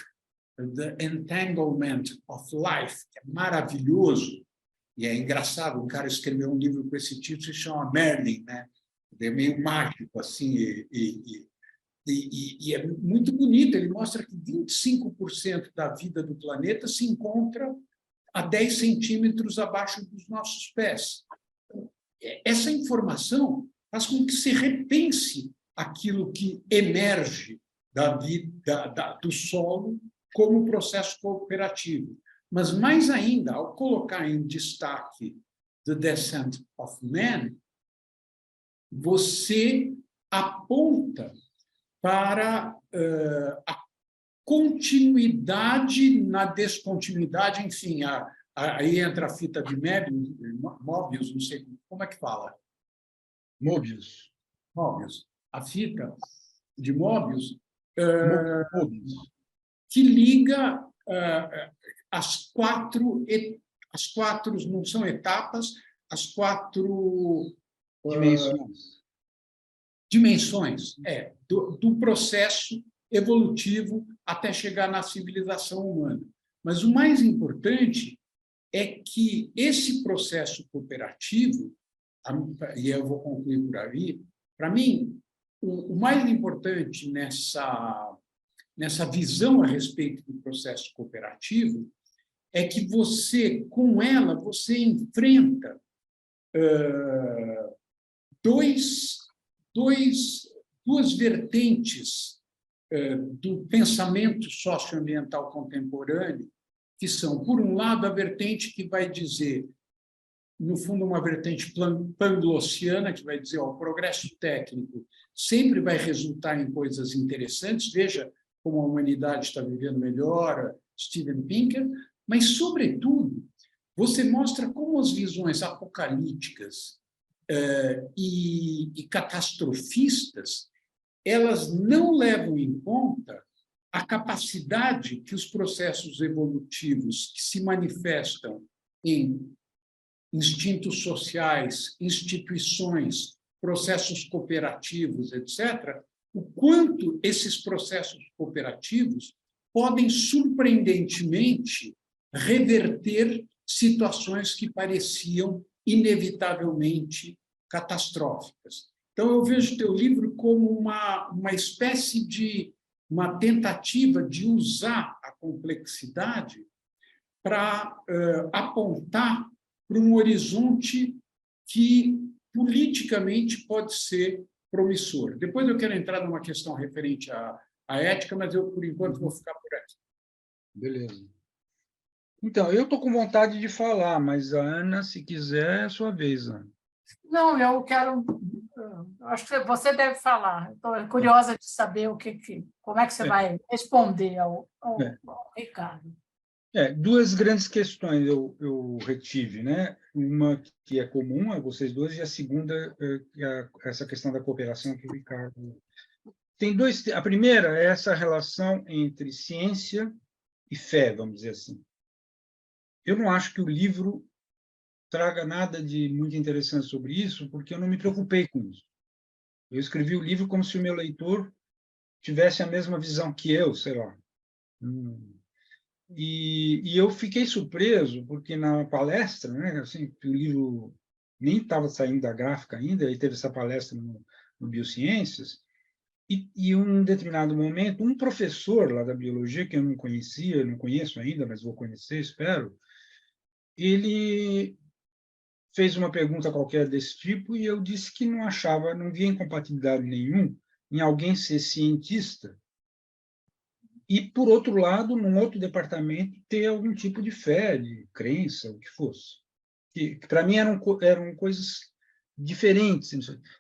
The Entanglement of Life, que é maravilhoso, e é engraçado, o cara escreveu um livro com esse título, se chama Merlin, né? É meio mágico, assim, e é muito bonito. Ele mostra que 25% da vida do planeta se encontra a 10 centímetros abaixo dos nossos pés. Essa informação faz com que se repense aquilo que emerge da vida, do solo como processo cooperativo. Mas, mais ainda, ao colocar em destaque The Descent of Man, você aponta para a continuidade na descontinuidade, enfim, aí entra a fita de Möbius, não sei como é que fala. Möbius. Möbius. A fita de Möbius, Möbius. que liga as quatro, não são etapas, as 4 dimensões do processo evolutivo até chegar na civilização humana. Mas o mais importante é que esse processo cooperativo, e eu vou concluir por aí, para mim, o mais importante nessa visão a respeito do processo cooperativo é que você, com ela, você enfrenta duas vertentes do pensamento socioambiental contemporâneo, que são, por um lado, a vertente que vai dizer, no fundo, uma vertente panglossiana, que vai dizer, o progresso técnico sempre vai resultar em coisas interessantes, veja como a humanidade está vivendo melhor, Steven Pinker, mas, sobretudo, você mostra como as visões apocalípticas e catastrofistas, elas não levam em conta a capacidade que os processos evolutivos que se manifestam em instintos sociais, instituições, processos cooperativos, etc., o quanto esses processos cooperativos podem, surpreendentemente, reverter situações que pareciam inevitavelmente catastróficas. Então, eu vejo o teu livro como uma espécie de uma tentativa de usar a complexidade para apontar para um horizonte que politicamente pode ser promissor. Depois eu quero entrar numa questão referente à ética, mas eu, por enquanto, vou ficar por aqui. Beleza. Então, eu estou com vontade de falar, mas a Ana, se quiser, é a sua vez, Ana. Não, eu quero... Acho que você deve falar. Estou curiosa de saber como é que você vai responder ao Ricardo. Duas grandes questões eu retive, né? Uma que é comum a vocês dois e a segunda é essa questão da cooperação que o Ricardo... Tem dois... A primeira é essa relação entre ciência e fé, vamos dizer assim. Eu não acho que o livro traga nada de muito interessante sobre isso, porque eu não me preocupei com isso. Eu escrevi o livro como se o meu leitor tivesse a mesma visão que eu, sei lá. E eu fiquei surpreso, porque na palestra, né, assim, o livro nem estava saindo da gráfica ainda, e teve essa palestra no Biociências, e em um determinado momento, um professor lá da biologia, que eu não conhecia, não conheço ainda, mas vou conhecer, espero, ele fez uma pergunta qualquer desse tipo, e eu disse que não achava, não via incompatibilidade nenhum em alguém ser cientista e, por outro lado, num outro departamento, ter algum tipo de fé, de crença, o que fosse. Que para mim eram coisas diferentes.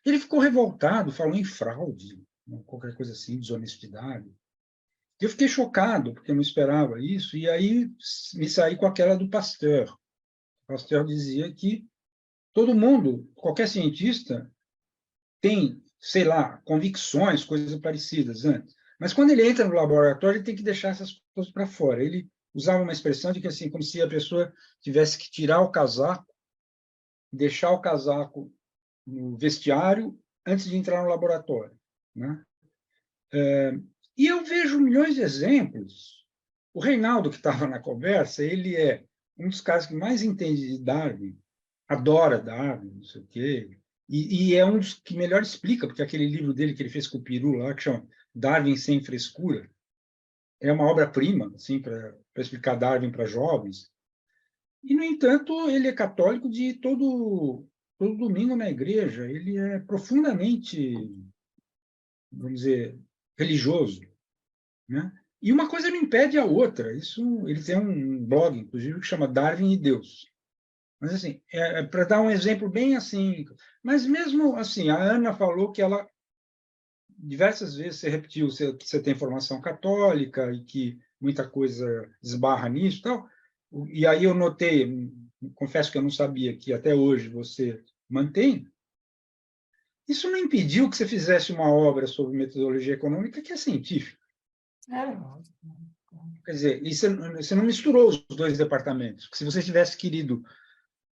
Ele ficou revoltado, falou em fraude, qualquer coisa assim, desonestidade. Eu fiquei chocado, porque eu não esperava isso, e aí me saí com aquela do Pasteur. O Pasteur dizia que todo mundo, qualquer cientista, tem, sei lá, convicções, coisas parecidas antes. Mas quando ele entra no laboratório, ele tem que deixar essas coisas para fora. Ele usava uma expressão de que, assim, como se a pessoa tivesse que tirar o casaco, deixar o casaco no vestiário antes de entrar no laboratório, né? E eu vejo milhões de exemplos. O Reinaldo, que estava na conversa, ele é um dos caras que mais entende de Darwin, adora Darwin, não sei o quê, e é um dos que melhor explica, porque aquele livro dele que ele fez com o Peru lá, que chama Darwin Sem Frescura, é uma obra-prima assim, para explicar Darwin para jovens. E, no entanto, ele é católico de todo domingo na igreja. Ele é profundamente, vamos dizer, religioso, né? E uma coisa não impede a outra. Isso, ele tem um blog, inclusive, que chama Darwin e Deus. Mas, assim, para dar um exemplo bem assim... Mas, mesmo assim, a Ana falou que ela, diversas vezes, você repetiu que você tem formação católica e que muita coisa esbarra nisso e tal. E aí eu notei, confesso que eu não sabia, que até hoje você mantém. Isso não impediu que você fizesse uma obra sobre metodologia econômica que é científica. Quer dizer, e você não misturou os dois departamentos. Porque se você tivesse querido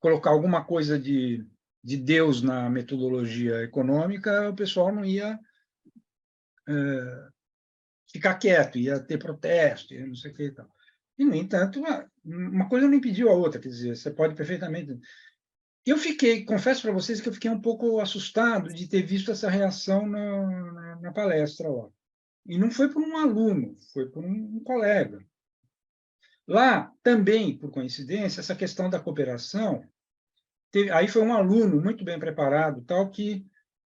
colocar alguma coisa de Deus na metodologia econômica, o pessoal não ia ficar quieto, ia ter protesto, ia não sei o que e tal. E, no entanto, uma coisa não impediu a outra. Quer dizer, você pode perfeitamente... Eu fiquei, confesso para vocês que eu fiquei um pouco assustado de ter visto essa reação na palestra lá. E não foi por um aluno, foi por um colega. Lá, também, por coincidência, essa questão da cooperação, aí foi um aluno muito bem preparado, tal, que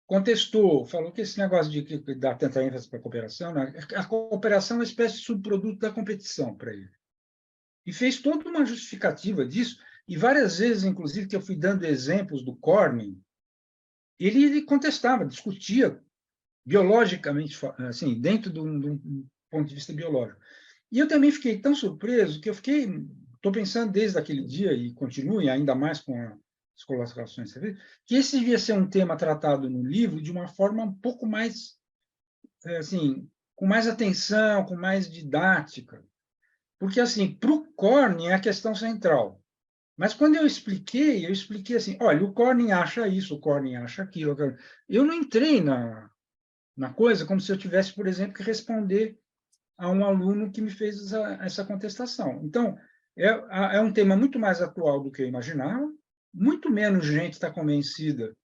contestou, falou que esse negócio de dar tanta ênfase para a cooperação, né, a cooperação é uma espécie de subproduto da competição para ele. E fez toda uma justificativa disso, e várias vezes, inclusive, que eu fui dando exemplos do Corning, ele contestava, discutia biologicamente, assim, dentro de um ponto de vista biológico. E eu também fiquei tão surpreso que eu estou pensando desde aquele dia, e continuo, e ainda mais com as colocações, que esse devia ser um tema tratado no livro de uma forma um pouco mais, assim, com mais atenção, com mais didática. Porque, assim, para o Corning é a questão central. Mas, quando eu expliquei assim, olha, o Corning acha isso, o Corning acha aquilo. Eu não entrei na coisa como se eu tivesse, por exemplo, que responder a um aluno que me fez essa contestação. Então, é um tema muito mais atual do que eu imaginava, muito menos gente está convencida,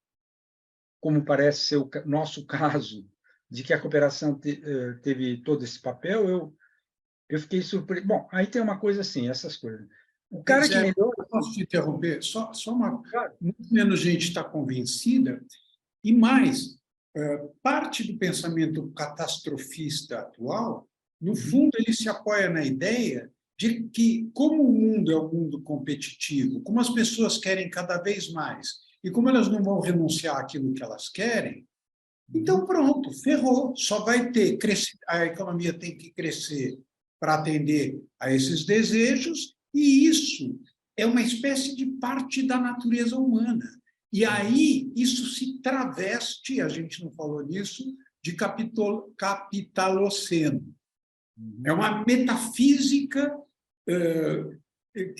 como parece ser o nosso caso, de que a cooperação teve todo esse papel. Eu fiquei surpreso. Bom, aí tem uma coisa assim, essas coisas. O cara que Zé, melhor... posso te interromper? Só uma... Muito menos gente está convencida, e mais, parte do pensamento catastrofista atual, no fundo, ele se apoia na ideia de que, como o mundo é um mundo competitivo, como as pessoas querem cada vez mais, e como elas não vão renunciar àquilo que elas querem, então pronto, ferrou. Só vai ter, a economia tem que crescer para atender a esses desejos, e isso é uma espécie de parte da natureza humana. E aí isso se traveste, a gente não falou nisso, de capitaloceno. É uma metafísica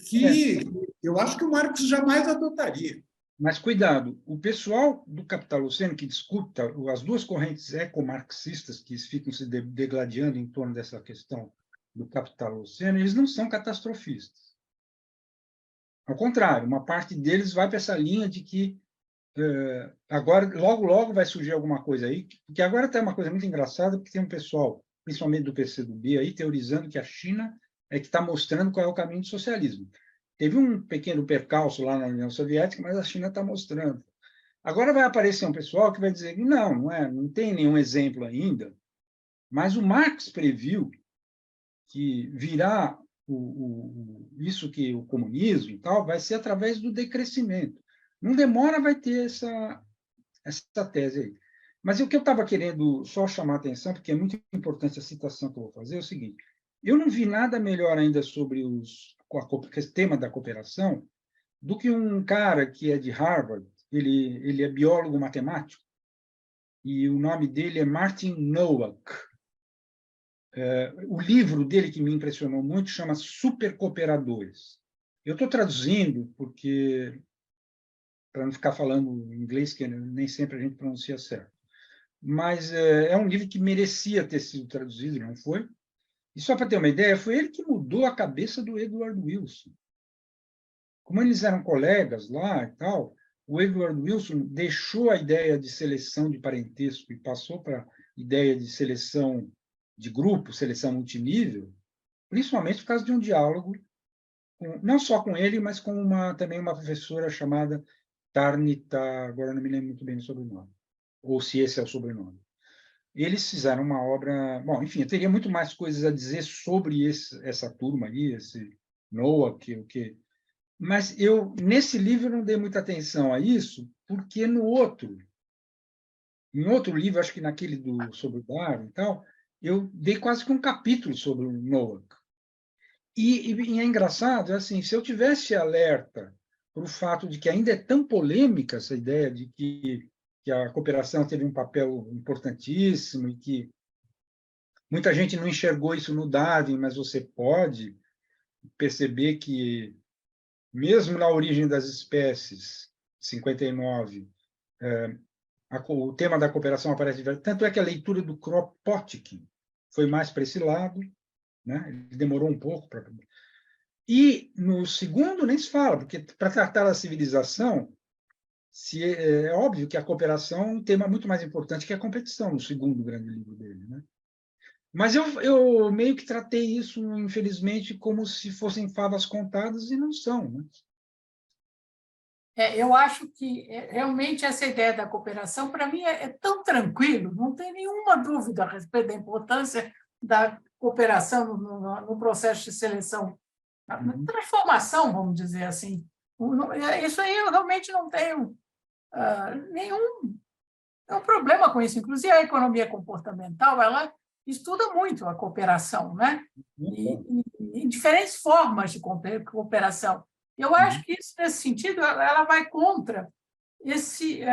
que eu acho que o Marx jamais adotaria. Mas, cuidado, o pessoal do capitaloceno que discuta as duas correntes ecomarxistas que ficam se degladiando em torno dessa questão do capitaloceno, eles não são catastrofistas. Ao contrário, uma parte deles vai para essa linha de que agora, logo vai surgir alguma coisa aí, porque agora tem uma coisa muito engraçada, porque tem um pessoal, principalmente do PCdoB, aí, teorizando que a China é que está mostrando qual é o caminho do socialismo. Teve um pequeno percalço lá na União Soviética, mas a China está mostrando. Agora vai aparecer um pessoal que vai dizer que não tem nenhum exemplo ainda, mas o Marx previu que virá isso que o comunismo e tal vai ser através do decrescimento. Não demora, vai ter essa tese aí. Mas o que eu estava querendo só chamar a atenção, porque é muito importante a citação que eu vou fazer, é o seguinte: eu não vi nada melhor ainda sobre o tema da cooperação do que um cara que é de Harvard, ele é biólogo matemático, e o nome dele é Martin Nowak. O livro dele, que me impressionou muito, chama Supercooperadores. Eu estou traduzindo, porque para não ficar falando inglês, que nem sempre a gente pronuncia certo. mas é um livro que merecia ter sido traduzido, não foi? E só para ter uma ideia, foi ele que mudou a cabeça do Edward Wilson. Como eles eram colegas lá e tal, o Edward Wilson deixou a ideia de seleção de parentesco e passou para a ideia de seleção de grupo, seleção multinível, principalmente por causa de um diálogo, não só com ele, mas com também uma professora chamada Tarnita, agora não me lembro muito bem do sobrenome, ou se esse é o sobrenome. Eles fizeram uma obra... Bom, enfim, eu teria muito mais coisas a dizer sobre essa turma aí, esse Noah, mas eu, nesse livro, não dei muita atenção a isso, porque em outro livro, acho que naquele sobre o Darwin e tal, eu dei quase que um capítulo sobre o Noah. E é engraçado, assim, se eu tivesse alerta para o fato de que ainda é tão polêmica essa ideia de que a cooperação teve um papel importantíssimo e que muita gente não enxergou isso no Darwin, mas você pode perceber que, mesmo na origem das espécies, 59, o tema da cooperação aparece diverso. Tanto é que a leitura do Kropotkin foi mais para esse lado, né? Ele demorou um pouco para... E no segundo nem se fala, porque para tratar da civilização, é óbvio que a cooperação é um tema muito mais importante que a competição, no segundo grande livro dele, né? Mas eu meio que tratei isso, infelizmente, como se fossem favas contadas, e não são, né? Eu acho que realmente essa ideia da cooperação, para mim, é tão tranquilo, não tem nenhuma dúvida a respeito da importância da cooperação no processo de seleção, na transformação, vamos dizer assim. Isso aí eu realmente não tenho nenhum problema com isso. Inclusive, a economia comportamental, ela estuda muito a cooperação, né? E diferentes formas de cooperação. Eu acho que isso, nesse sentido, ela vai contra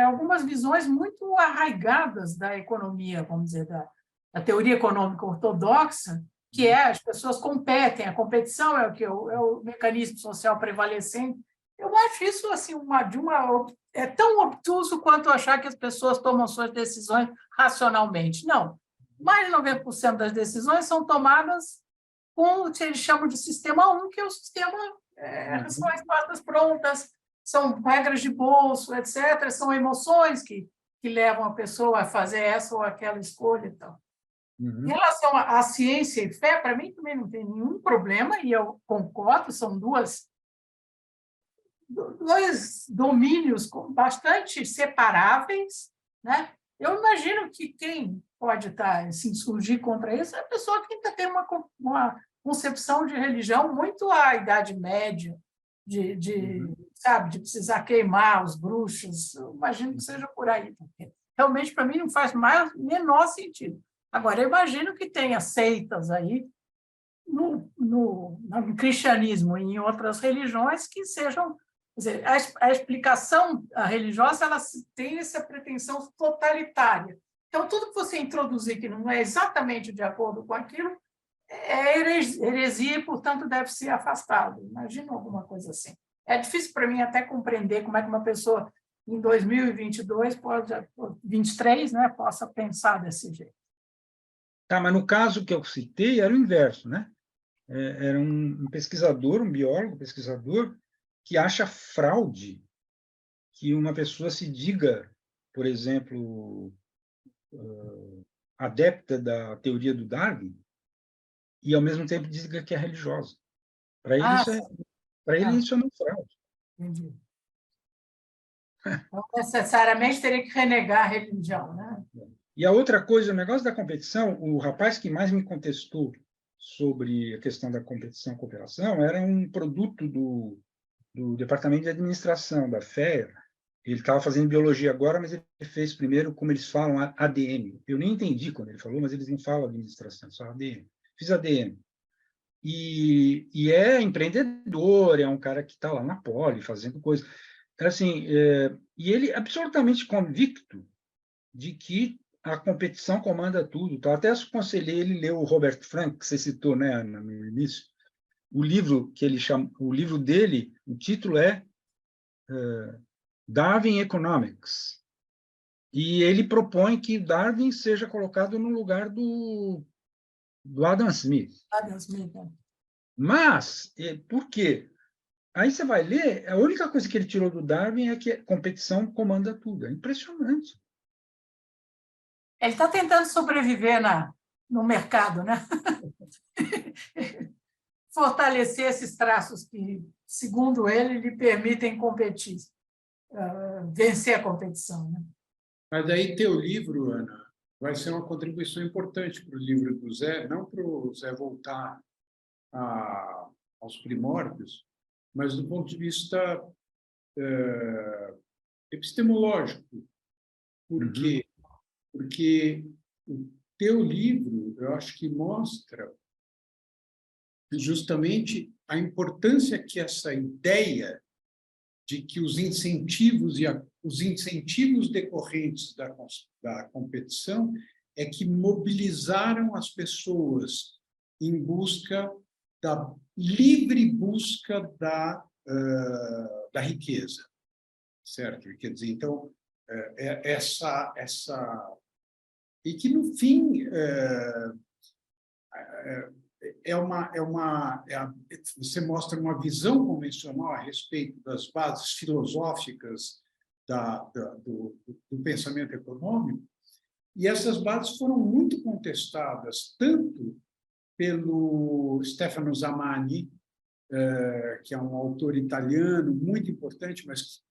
algumas visões muito arraigadas da economia, vamos dizer, da teoria econômica ortodoxa, que as pessoas competem, a competição é o mecanismo social prevalecente. Eu acho isso assim é tão obtuso quanto achar que as pessoas tomam suas decisões racionalmente. Não. Mais de 90% das decisões são tomadas com o que eles chamam de sistema 1, que é o sistema são respostas prontas, são regras de bolso, etc. São emoções que levam a pessoa a fazer essa ou aquela escolha. Então. Em relação à ciência e fé, para mim também não tem nenhum problema, e eu concordo, são dois domínios bastante separáveis, né? Eu imagino que quem pode estar se insurgir contra isso é a pessoa que ainda tem uma concepção de religião muito à Idade Média, sabe, de precisar queimar os bruxos. Eu imagino que seja por aí, porque realmente para mim não faz menor sentido. Agora, eu imagino que tenha seitas aí no cristianismo e em outras religiões que sejam... Quer dizer, a explicação religiosa ela tem essa pretensão totalitária. Então, tudo que você introduzir que não é exatamente de acordo com aquilo é heresia e, portanto, deve ser afastado. Imagina alguma coisa assim. É difícil para mim até compreender como é que uma pessoa, em 2022, 23, né, possa pensar desse jeito. Tá, mas no caso que eu citei, era o inverso, né? Era um pesquisador, um biólogo, pesquisador, que acha fraude que uma pessoa se diga, por exemplo, adepta da teoria do Darwin e, ao mesmo tempo, diga que é religiosa. Para ele, isso é uma fraude. Entendi. Não necessariamente teria que renegar a religião, né? E a outra coisa, o negócio da competição, o rapaz que mais me contestou sobre a questão da competição e cooperação era um produto do Departamento de Administração da FEA. Ele estava fazendo biologia agora, mas ele fez primeiro, como eles falam, ADM. Eu nem entendi quando ele falou, mas eles não falam administração, só ADM. Fiz ADM. E é empreendedor, é um cara que está lá na Poli, fazendo coisas. Assim, e ele é absolutamente convicto de que a competição comanda tudo. Tá? Até aconselhei ele ler o Robert Frank, que você citou, né, no início. O livro que ele chama, o livro dele, o título é Darwin Economics, E ele propõe que Darwin seja colocado no lugar do Adam Smith. Adam Smith, né? Mas, por quê? Aí você vai ler, a única coisa que ele tirou do Darwin é que a competição comanda tudo. É impressionante. Ele está tentando sobreviver no mercado, né? Fortalecer esses traços que, segundo ele, lhe permitem competir, vencer a competição, né? Mas aí teu livro, Ana, vai ser uma contribuição importante para o livro do Zé, não para o Zé voltar aos primórdios, mas do ponto de vista epistemológico. Por quê? Porque o teu livro, eu acho que mostra justamente a importância que essa ideia de que os incentivos decorrentes da competição é que mobilizaram as pessoas em busca da livre busca da riqueza, certo? Quer dizer, então e que no fim você mostra uma visão convencional a respeito das bases filosóficas do pensamento econômico, e essas bases foram muito contestadas, tanto pelo Stefano Zamani, que é um autor italiano muito importante, mas que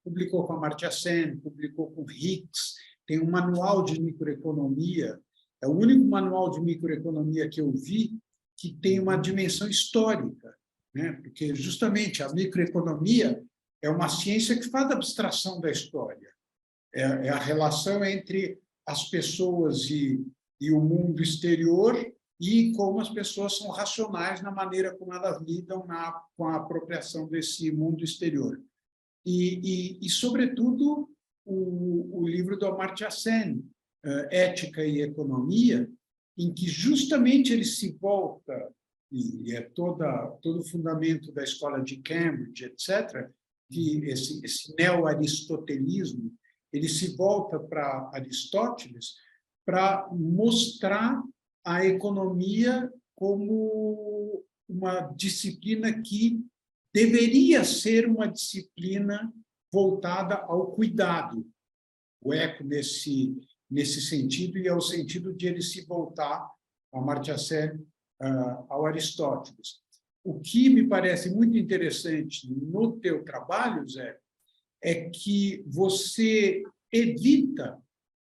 publicou com Amartya Sen, publicou com Hicks, tem um manual de microeconomia. É o único manual de microeconomia que eu vi que tem uma dimensão histórica, né? Porque, justamente, a microeconomia é uma ciência que faz abstração da história. É a relação entre as pessoas e o mundo exterior e como as pessoas são racionais na maneira como elas lidam com a apropriação desse mundo exterior. E sobretudo, o livro do Amartya Sen, Ética e Economia, em que justamente ele se volta, e é todo o fundamento da escola de Cambridge, etc., que esse neo-aristotelismo, ele se volta para Aristóteles para mostrar a economia como uma disciplina que deveria ser uma disciplina voltada ao cuidado. O eco nesse sentido, e é o sentido de ele se voltar, a Amartya Sen, ao Aristóteles. O que me parece muito interessante no teu trabalho, Zé, é que você evita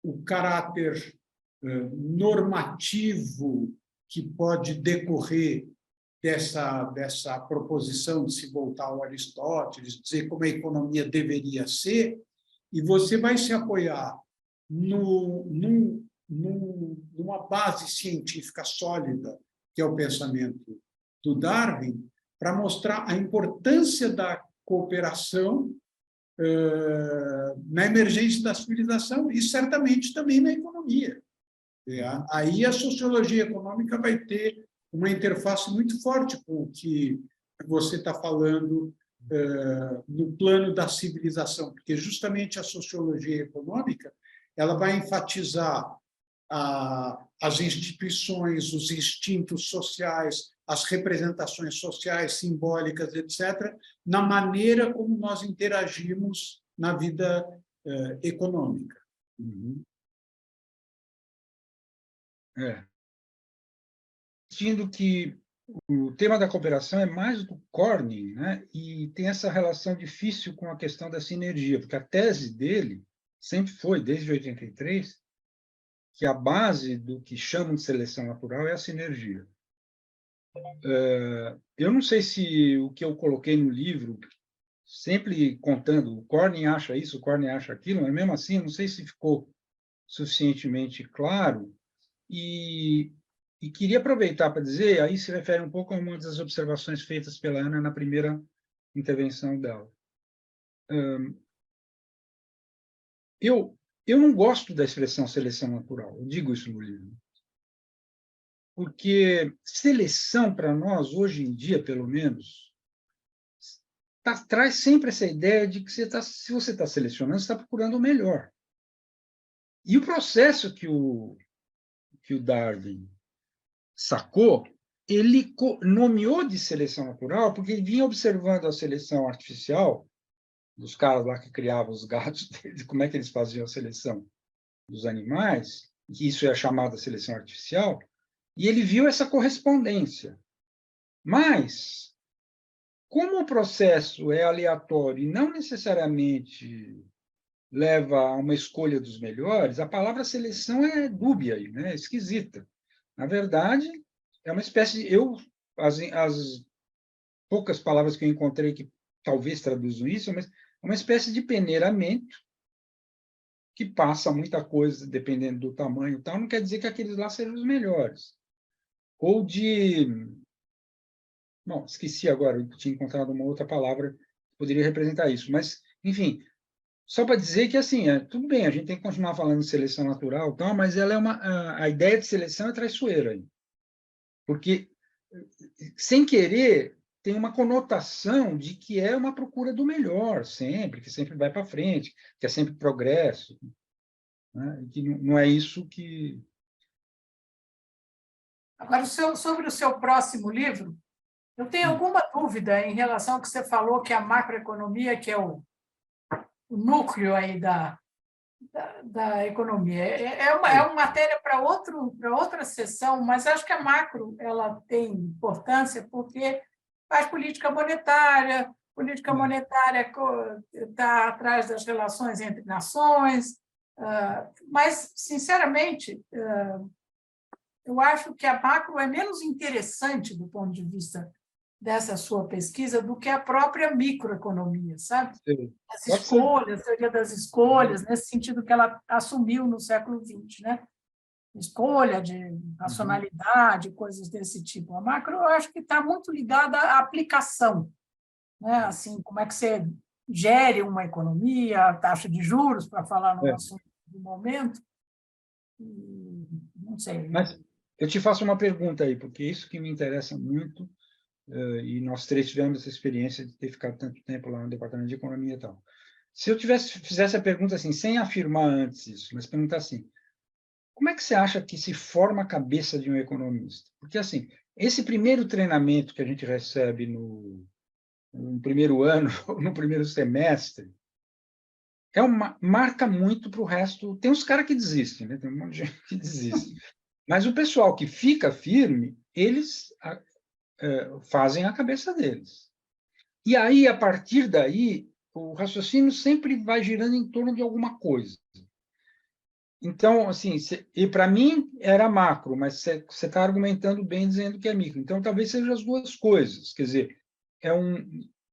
o caráter normativo que pode decorrer dessa proposição de se voltar ao Aristóteles, dizer como a economia deveria ser, e você vai se apoiar numa base científica sólida, que é o pensamento do Darwin, para mostrar a importância da cooperação na emergência da civilização e, certamente, também na economia. Aí a sociologia econômica vai ter uma interface muito forte com o que você está falando no plano da civilização, porque justamente a sociologia econômica ela vai enfatizar as instituições, os instintos sociais, as representações sociais, simbólicas, etc., na maneira como nós interagimos na vida econômica. Sendo que o tema da cooperação é mais do Corning, né? E tem essa relação difícil com a questão da sinergia, porque a tese dele sempre foi, desde 83, que a base do que chamam de seleção natural é a sinergia. Eu não sei se o que eu coloquei no livro, sempre contando, o Corning acha isso, o Corning acha aquilo, mas mesmo assim, não sei se ficou suficientemente claro, e queria aproveitar para dizer, aí se refere um pouco a uma das observações feitas pela Ana na primeira intervenção dela. Eu não gosto da expressão seleção natural, eu digo isso no livro. Porque seleção, para nós, hoje em dia, pelo menos, traz sempre essa ideia de que se você está selecionando, você está procurando o melhor. E o processo que o Darwin sacou, ele nomeou de seleção natural, porque ele vinha observando a seleção artificial dos caras lá que criavam os gatos, como é que eles faziam a seleção dos animais, que isso é chamada seleção artificial, e ele viu essa correspondência. Mas, como o processo é aleatório e não necessariamente leva a uma escolha dos melhores, a palavra seleção é dúbia, né? É esquisita. Na verdade, é uma espécie de... as poucas palavras que eu encontrei que talvez traduzam isso, mas é uma espécie de peneiramento que passa muita coisa, dependendo do tamanho e tal, não quer dizer que aqueles lá sejam os melhores. Ou de... Bom, esqueci agora, eu tinha encontrado uma outra palavra que poderia representar isso, mas, enfim, só para dizer que, assim, tudo bem, a gente tem que continuar falando de seleção natural, tal, mas ela é a ideia de seleção é traiçoeira aí. Porque, sem querer, tem uma conotação de que é uma procura do melhor, sempre, que sempre vai para frente, que é sempre progresso, né? E que não é isso que... Agora, sobre o seu próximo livro, eu tenho alguma dúvida em relação ao que você falou, que a macroeconomia, que é o núcleo aí da economia. É uma matéria para outra sessão, mas acho que a macro ela tem importância porque faz política monetária está atrás das relações entre nações, mas, sinceramente, eu acho que a macro é menos interessante do ponto de vista dessa sua pesquisa do que a própria microeconomia, sabe? As escolhas, a teoria das escolhas, nesse sentido que ela assumiu no século XX, né? Escolha de racionalidade, coisas desse tipo. A macro, eu acho que está muito ligada à aplicação, né? Assim, como é que você gere uma economia, a taxa de juros, para falar no assunto do momento. Não sei. Mas eu te faço uma pergunta aí, porque isso que me interessa muito, e nós três tivemos essa experiência de ter ficado tanto tempo lá no Departamento de Economia e tal. Se eu fizesse a pergunta assim, sem afirmar antes isso, mas perguntar assim, como é que você acha que se forma a cabeça de um economista? Porque, assim, esse primeiro treinamento que a gente recebe no primeiro ano, no primeiro semestre, marca muito para o resto. Tem uns caras que desistem, né? Tem um monte de gente que desiste. Mas o pessoal que fica firme, eles fazem a cabeça deles. E aí, a partir daí, o raciocínio sempre vai girando em torno de alguma coisa. Então, assim, e para mim era macro, mas você está argumentando bem dizendo que é micro. Então, talvez sejam as duas coisas. Quer dizer,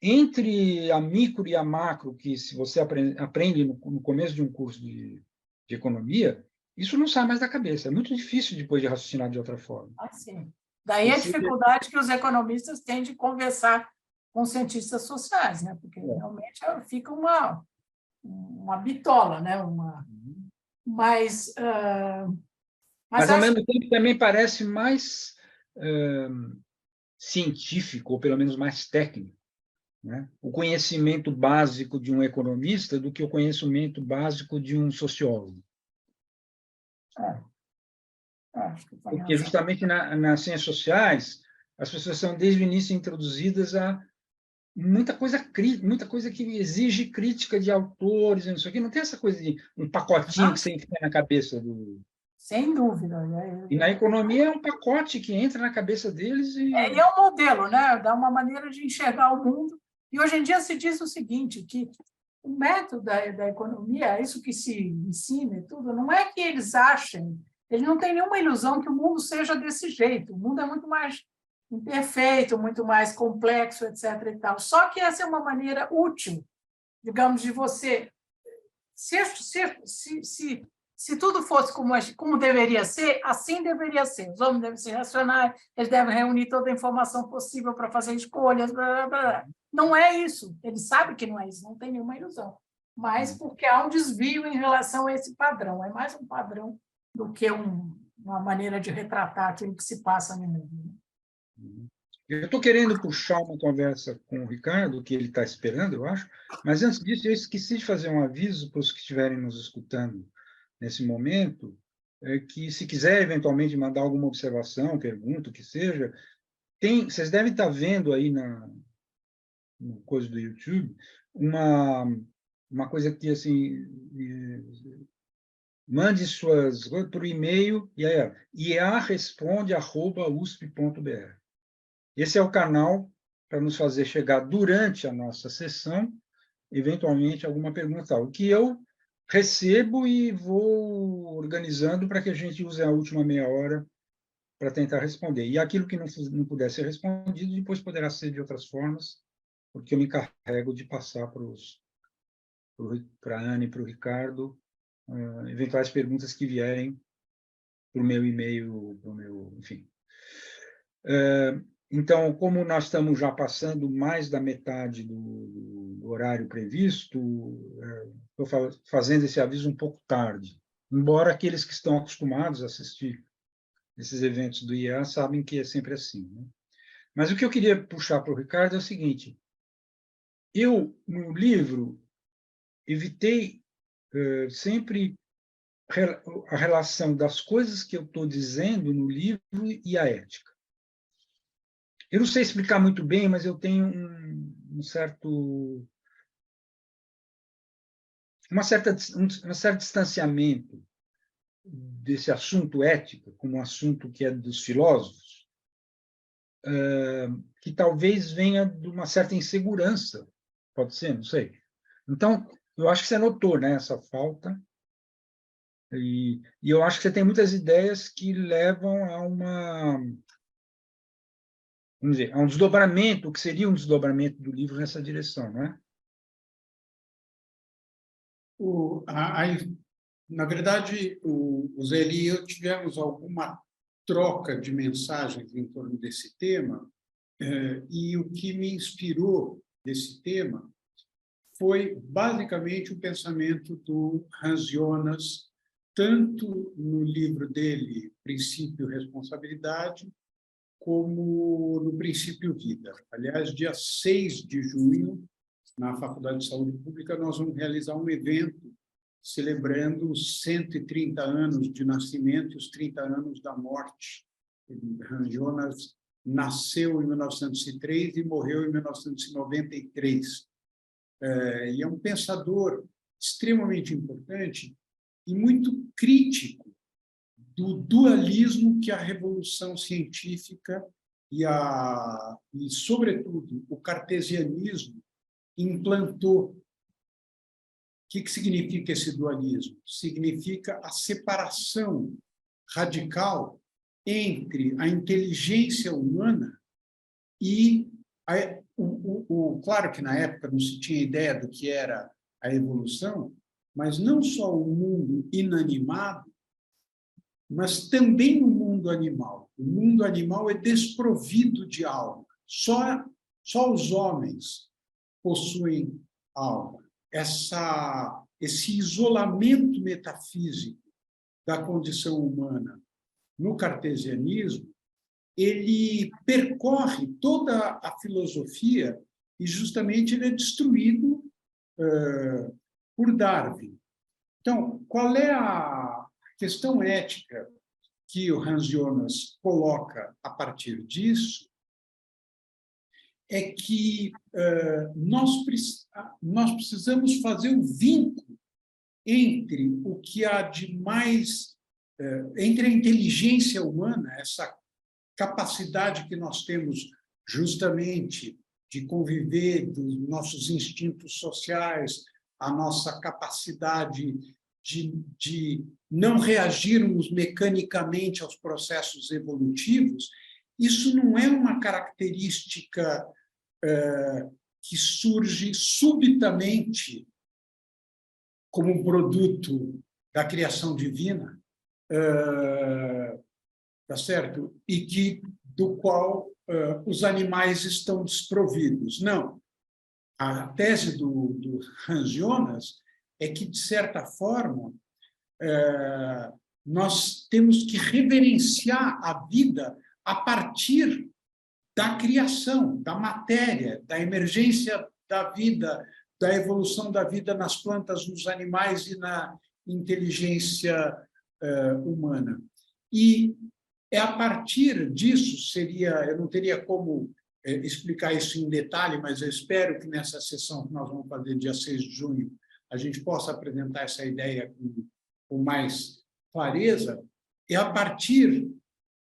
entre a micro e a macro, que se você aprende no começo de um curso de economia, isso não sai mais da cabeça. É muito difícil depois de raciocinar de outra forma. Ah, sim. Daí a dificuldade que os economistas têm de conversar com cientistas sociais, né? Porque realmente fica uma bitola, né? Mas ao mesmo tempo também parece mais científico, ou pelo menos mais técnico, né? O conhecimento básico de um economista do que o conhecimento básico de um sociólogo. Porque justamente nas ciências sociais, as pessoas são desde o início introduzidas a muita coisa que exige crítica de autores, não sei o quê. Não tem essa coisa de um pacotinho que você enfia na cabeça do... Sem dúvida. E na economia é um pacote que entra na cabeça deles e... É um modelo, né? Dá uma maneira de enxergar o mundo. E hoje em dia se diz o seguinte, que o método da economia, isso que se ensina e tudo, não é que eles achem, eles não têm nenhuma ilusão que o mundo seja desse jeito. O mundo é muito mais imperfeito, muito mais complexo, etc. e tal. Só que essa é uma maneira útil, digamos, de você... Se tudo fosse como deveria ser, assim deveria ser. Os homens devem ser racionais, eles devem reunir toda a informação possível para fazer escolhas, blá, blá, blá. Não é isso. Eles sabem que não é isso, não tem nenhuma ilusão. Mas porque há um desvio em relação a esse padrão. É mais um padrão do que uma maneira de retratar aquilo que se passa no mundo. Eu estou querendo puxar uma conversa com o Ricardo, que ele está esperando, eu acho, mas antes disso, eu esqueci de fazer um aviso para os que estiverem nos escutando nesse momento, que, se quiser eventualmente mandar alguma observação, pergunta, o que seja, vocês devem estar vendo aí no coisa do YouTube uma coisa que, assim, mande suas coisas por e-mail, ia@usp.br. Esse é o canal para nos fazer chegar durante a nossa sessão, eventualmente, alguma pergunta tal, que eu recebo e vou organizando para que a gente use a última meia hora para tentar responder. E aquilo que não puder ser respondido, depois poderá ser de outras formas, porque eu me encarrego de passar para a Ana e para o Ricardo eventuais perguntas que vierem para o meu e-mail, enfim. Então, como nós estamos já passando mais da metade do horário previsto, estou fazendo esse aviso um pouco tarde, embora aqueles que estão acostumados a assistir esses eventos do IA sabem que é sempre assim, né? Mas o que eu queria puxar para o Ricardo é o seguinte: eu, no livro, evitei sempre a relação das coisas que eu estou dizendo no livro e a ética. Eu não sei explicar muito bem, mas eu tenho um certo distanciamento desse assunto ética, como um assunto que é dos filósofos, que talvez venha de uma certa insegurança, pode ser, não sei. Então, eu acho que você notou, né, essa falta, e eu acho que você tem muitas ideias que levam a vamos dizer, a um desdobramento, o que seria um desdobramento do livro nessa direção, não é? Na verdade, o Zé Eli e eu tivemos alguma troca de mensagens em torno desse tema, e o que me inspirou desse tema foi basicamente o pensamento do Hans Jonas, tanto no livro dele, Princípio e Responsabilidade, como no Princípio Vida. Aliás, dia 6 de junho, na Faculdade de Saúde Pública, nós vamos realizar um evento celebrando os 130 anos de nascimento e os 30 anos da morte. Hans Jonas nasceu em 1903 e morreu em 1993. E é um pensador extremamente importante e muito crítico do dualismo que a revolução científica e, sobretudo, o cartesianismo implantou. O que significa esse dualismo? Significa a separação radical entre a inteligência humana e claro que na época não se tinha ideia do que era a evolução, mas não só o mundo inanimado, mas também o mundo animal. O mundo animal é desprovido de alma. Só os homens possuem alma. Esse isolamento metafísico da condição humana no cartesianismo, ele percorre toda a filosofia e justamente ele é destruído por Darwin. Então, qual é a questão ética que o Hans Jonas coloca a partir disso? É que nós precisamos fazer o vínculo entre o que há de mais... entre a inteligência humana, essa capacidade que nós temos justamente de conviver, dos nossos instintos sociais, a nossa capacidade de não reagirmos mecanicamente aos processos evolutivos, isso não é uma característica que surge subitamente como um produto da criação divina, tá certo? E do qual os animais estão desprovidos. Não. A tese do Hans Jonas é que, de certa forma, nós temos que reverenciar a vida a partir da criação, da matéria, da emergência da vida, da evolução da vida nas plantas, nos animais inteligência humana. E é a partir disso, eu não teria como explicar isso em detalhe, mas eu espero que nessa sessão que nós vamos fazer dia 6 de junho, a gente possa apresentar essa ideia com mais clareza. É a partir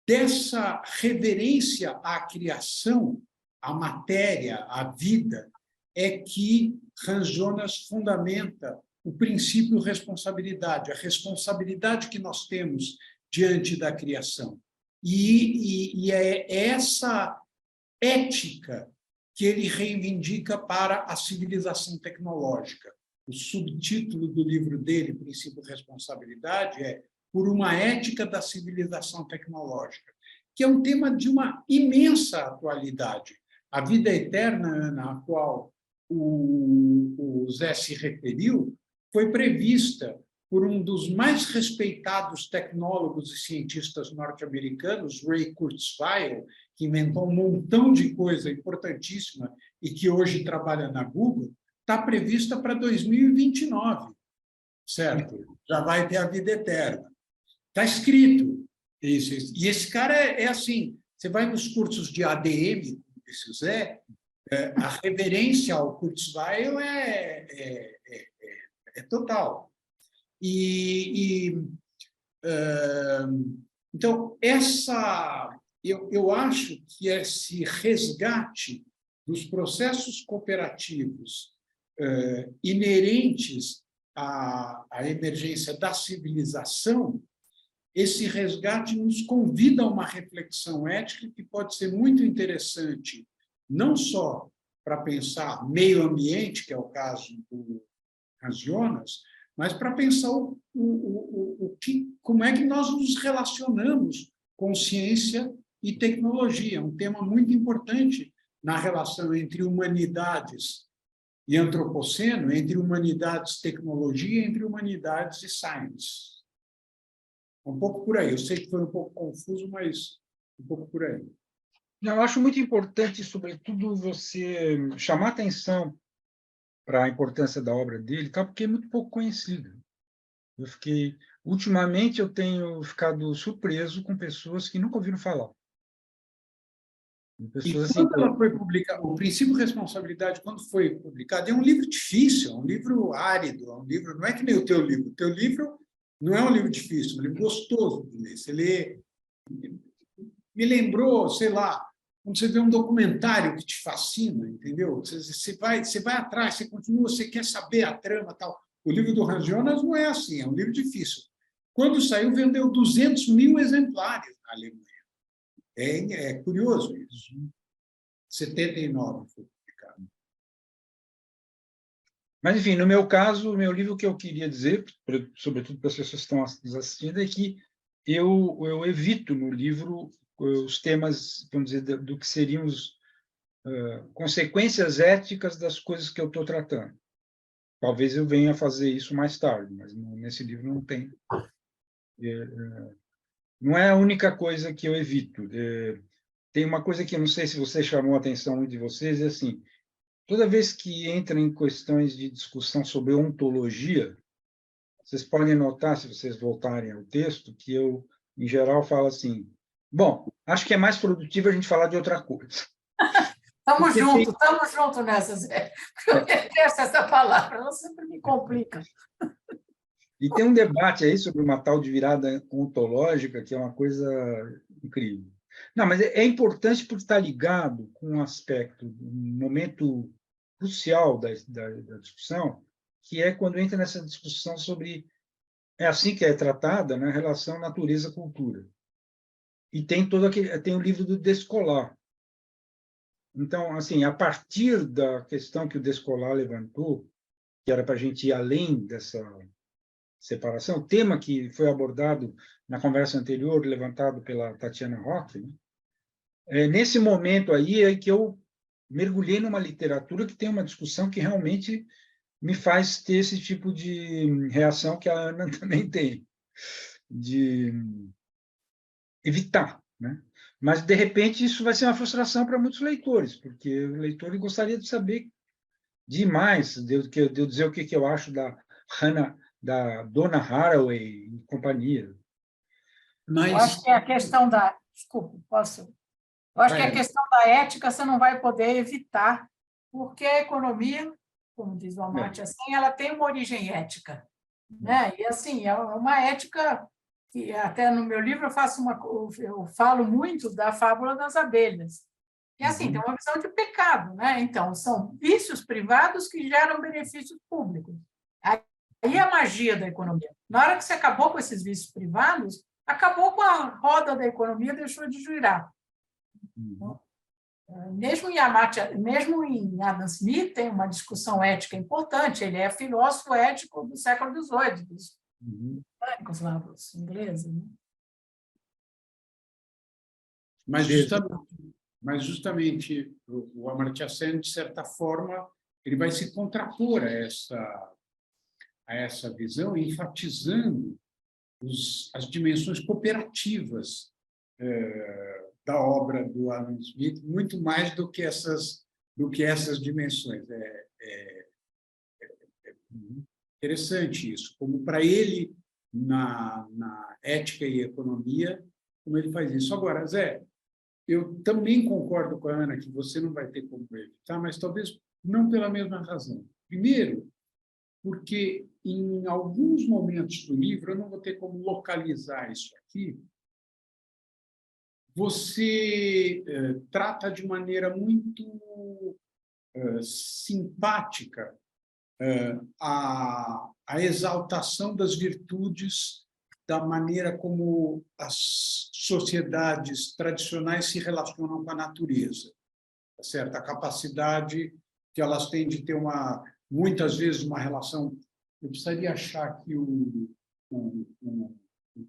dessa reverência à criação, à matéria, à vida, é que Hans Jonas fundamenta o princípio responsabilidade, a responsabilidade que nós temos diante da criação. E é essa ética que ele reivindica para a civilização tecnológica. O subtítulo do livro dele, Princípio Responsabilidade, é Por uma Ética da Civilização Tecnológica, que é um tema de uma imensa atualidade. A vida eterna, Ana, a qual o Zé se referiu, foi prevista por um dos mais respeitados tecnólogos e cientistas norte-americanos, Ray Kurzweil, que inventou um montão de coisa importantíssima e que hoje trabalha na Google, está prevista para 2029, certo? Já vai ter a vida eterna. Está escrito isso. E esse cara é assim, você vai nos cursos de ADM, esse Zé, a reverência ao Kurzweil é total. Então, eu acho que esse resgate dos processos cooperativos inerentes à emergência da civilização, esse resgate nos convida a uma reflexão ética que pode ser muito interessante, não só para pensar meio ambiente, que é o caso do Hans Jonas, mas para pensar como é que nós nos relacionamos com ciência e tecnologia, um tema muito importante na relação entre humanidades e antropoceno, entre humanidades e tecnologia, entre humanidades e science. Um pouco por aí. Eu sei que foi um pouco confuso, mas um pouco por aí. Eu acho muito importante, sobretudo, você chamar atenção para a importância da obra dele, tá? Porque é muito pouco conhecida. Ultimamente, eu tenho ficado surpreso com pessoas que nunca ouviram falar. Pessoas assim, quando ela foi publicada, o Princípio Responsabilidade, quando foi publicado, é um livro difícil, é um livro árido, é um livro, não é que nem o teu livro. O teu livro não é um livro difícil, é um livro gostoso de ler. Você lê, me lembrou, sei lá, quando você vê um documentário que te fascina, entendeu? Você vai atrás, você continua, você quer saber a trama, tal. O livro do Hans Jonas não é assim, é um livro difícil. Quando saiu, vendeu 200 mil exemplares na Alemanha. É curioso isso. 79 foi publicado. Mas, enfim, no meu caso, o meu livro, que eu queria dizer, sobretudo para as pessoas que estão nos assistindo, é que eu evito no livro os temas, vamos dizer, do que seriam as consequências éticas das coisas que eu estou tratando. Talvez eu venha a fazer isso mais tarde, mas nesse livro não tem. Não é a única coisa que eu evito. Tem uma coisa que eu não sei se você chamou a atenção de vocês, é assim, toda vez que entra em questões de discussão sobre ontologia, vocês podem notar, se vocês voltarem ao texto, que eu, em geral, falo assim, bom, acho que é mais produtivo a gente falar de outra coisa. Estamos juntos nessa, Zé. Eu detesto essa palavra, ela sempre me complica. E tem um debate aí sobre uma tal de virada ontológica, que é uma coisa incrível. Não, mas é importante porque está ligado com um aspecto, um momento crucial da discussão, que é quando entra nessa discussão sobre... É assim que é tratada, na relação natureza-cultura. E tem tem o livro do Descolar. Então, assim, a partir da questão que o Descolar levantou, que era para a gente ir além dessa separação, o tema que foi abordado na conversa anterior, levantado pela Tatiana Roque, né? Nesse momento aí é que eu mergulhei numa literatura que tem uma discussão que realmente me faz ter esse tipo de reação que a Ana também tem, de evitar, né? Mas, de repente, isso vai ser uma frustração para muitos leitores, porque o leitor gostaria de saber demais, de eu dizer o que eu acho da Hannah da Donna Haraway e companhia. Eu acho que é a questão da... Desculpa, posso... Eu acho que a questão da ética você não vai poder evitar, porque a economia, como diz o Amartya Sen, ela tem uma origem ética, né? E assim, é uma ética que até no meu livro eu falo muito da fábula das abelhas. E assim, tem uma visão de pecado, né? Então, são vícios privados que geram benefícios públicos. Aí a magia da economia. Na hora que você acabou com esses vícios privados, acabou com a roda da economia, deixou de girar. Mesmo em Adam Smith tem uma discussão ética importante, ele é filósofo ético do século XVIII, dos britânicos lá, dos ingleses. Né? Mas justamente o Amartya Sen, de certa forma, ele vai se contrapor a essa visão, enfatizando as dimensões cooperativas da obra do Adam Smith, muito mais do que essas dimensões. É interessante isso, como para ele, na ética e economia, como ele faz isso. Agora, Zé, eu também concordo com a Ana que você não vai ter como evitar, mas talvez não pela mesma razão. Primeiro, porque em alguns momentos do livro, eu não vou ter como localizar isso aqui, você trata de maneira muito simpática a exaltação das virtudes da maneira como as sociedades tradicionais se relacionam com a natureza, tá certo? A capacidade que elas têm de ter muitas vezes uma relação. Eu precisaria achar aqui um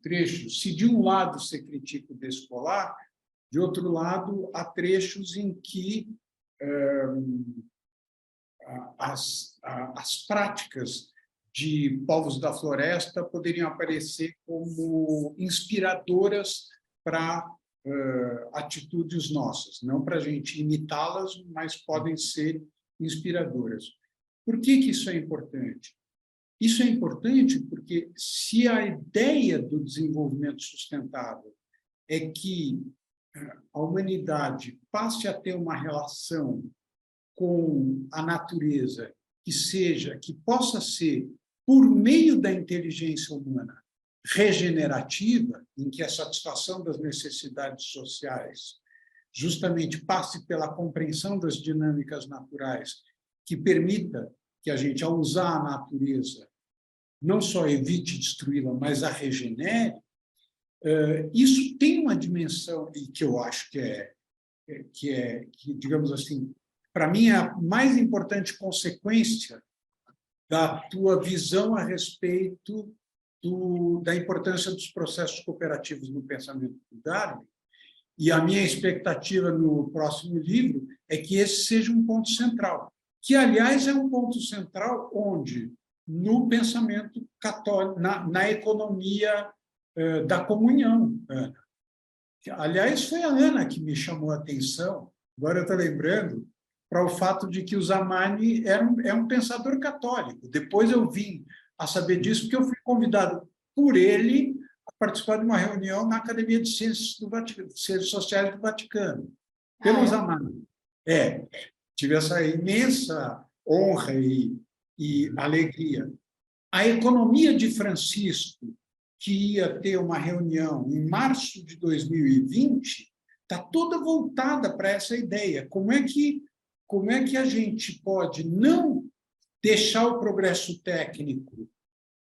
trecho. Se de um lado você critica o descolar, de outro lado há trechos em que as práticas de povos da floresta poderiam aparecer como inspiradoras para atitudes nossas, não para a gente imitá-las, mas podem ser inspiradoras. Por que isso é importante? Isso é importante porque, se a ideia do desenvolvimento sustentável é que a humanidade passe a ter uma relação com a natureza que possa ser, por meio da inteligência humana, regenerativa, em que a satisfação das necessidades sociais justamente passe pela compreensão das dinâmicas naturais, que permita que a gente, ao usar a natureza, não só evite destruí-la, mas a regenere, isso tem uma dimensão, e que eu acho que digamos assim, para mim, é a mais importante consequência da tua visão a respeito da importância dos processos cooperativos no pensamento do Darwin. E a minha expectativa no próximo livro é que esse seja um ponto central, que, aliás, é um ponto central onde, no pensamento católico, na economia da comunhão, Ana. Aliás, foi a Ana que me chamou a atenção, agora eu estou lembrando, para o fato de que o Zamani é um pensador católico. Depois eu vim a saber disso, porque eu fui convidado por ele a participar de uma reunião na Academia de Ciências Sociais do Vaticano, pelo Zamani. Tive essa imensa honra e alegria. A economia de Francisco, que ia ter uma reunião em março de 2020, está toda voltada para essa ideia. Como é que a gente pode não deixar o progresso técnico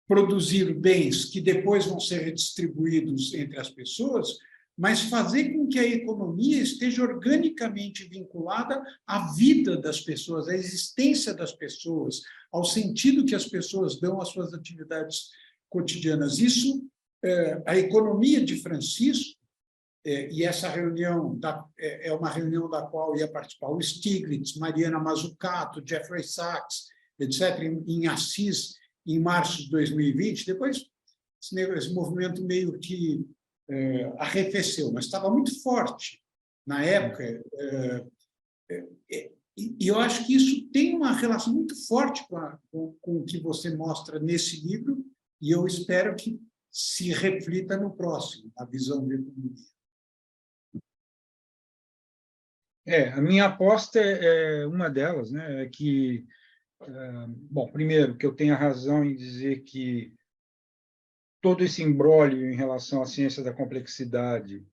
produzir bens que depois vão ser redistribuídos entre as pessoas, mas fazer com que a economia esteja organicamente vinculada à vida das pessoas, à existência das pessoas, ao sentido que as pessoas dão às suas atividades cotidianas. Isso, a economia de Francisco, e essa reunião é uma reunião da qual ia participar o Stiglitz, Mariana Mazzucato, Jeffrey Sachs, etc., em Assis, em março de 2020. Depois, esse movimento meio que arrefeceu, mas estava muito forte na época. E eu acho que isso tem uma relação muito forte com o que você mostra nesse livro, e eu espero que se reflita no próximo, a visão de economia. A minha aposta é uma delas, né? É que, bom, primeiro, que eu tenho a razão em dizer que todo esse imbróglio em relação à ciência da complexidade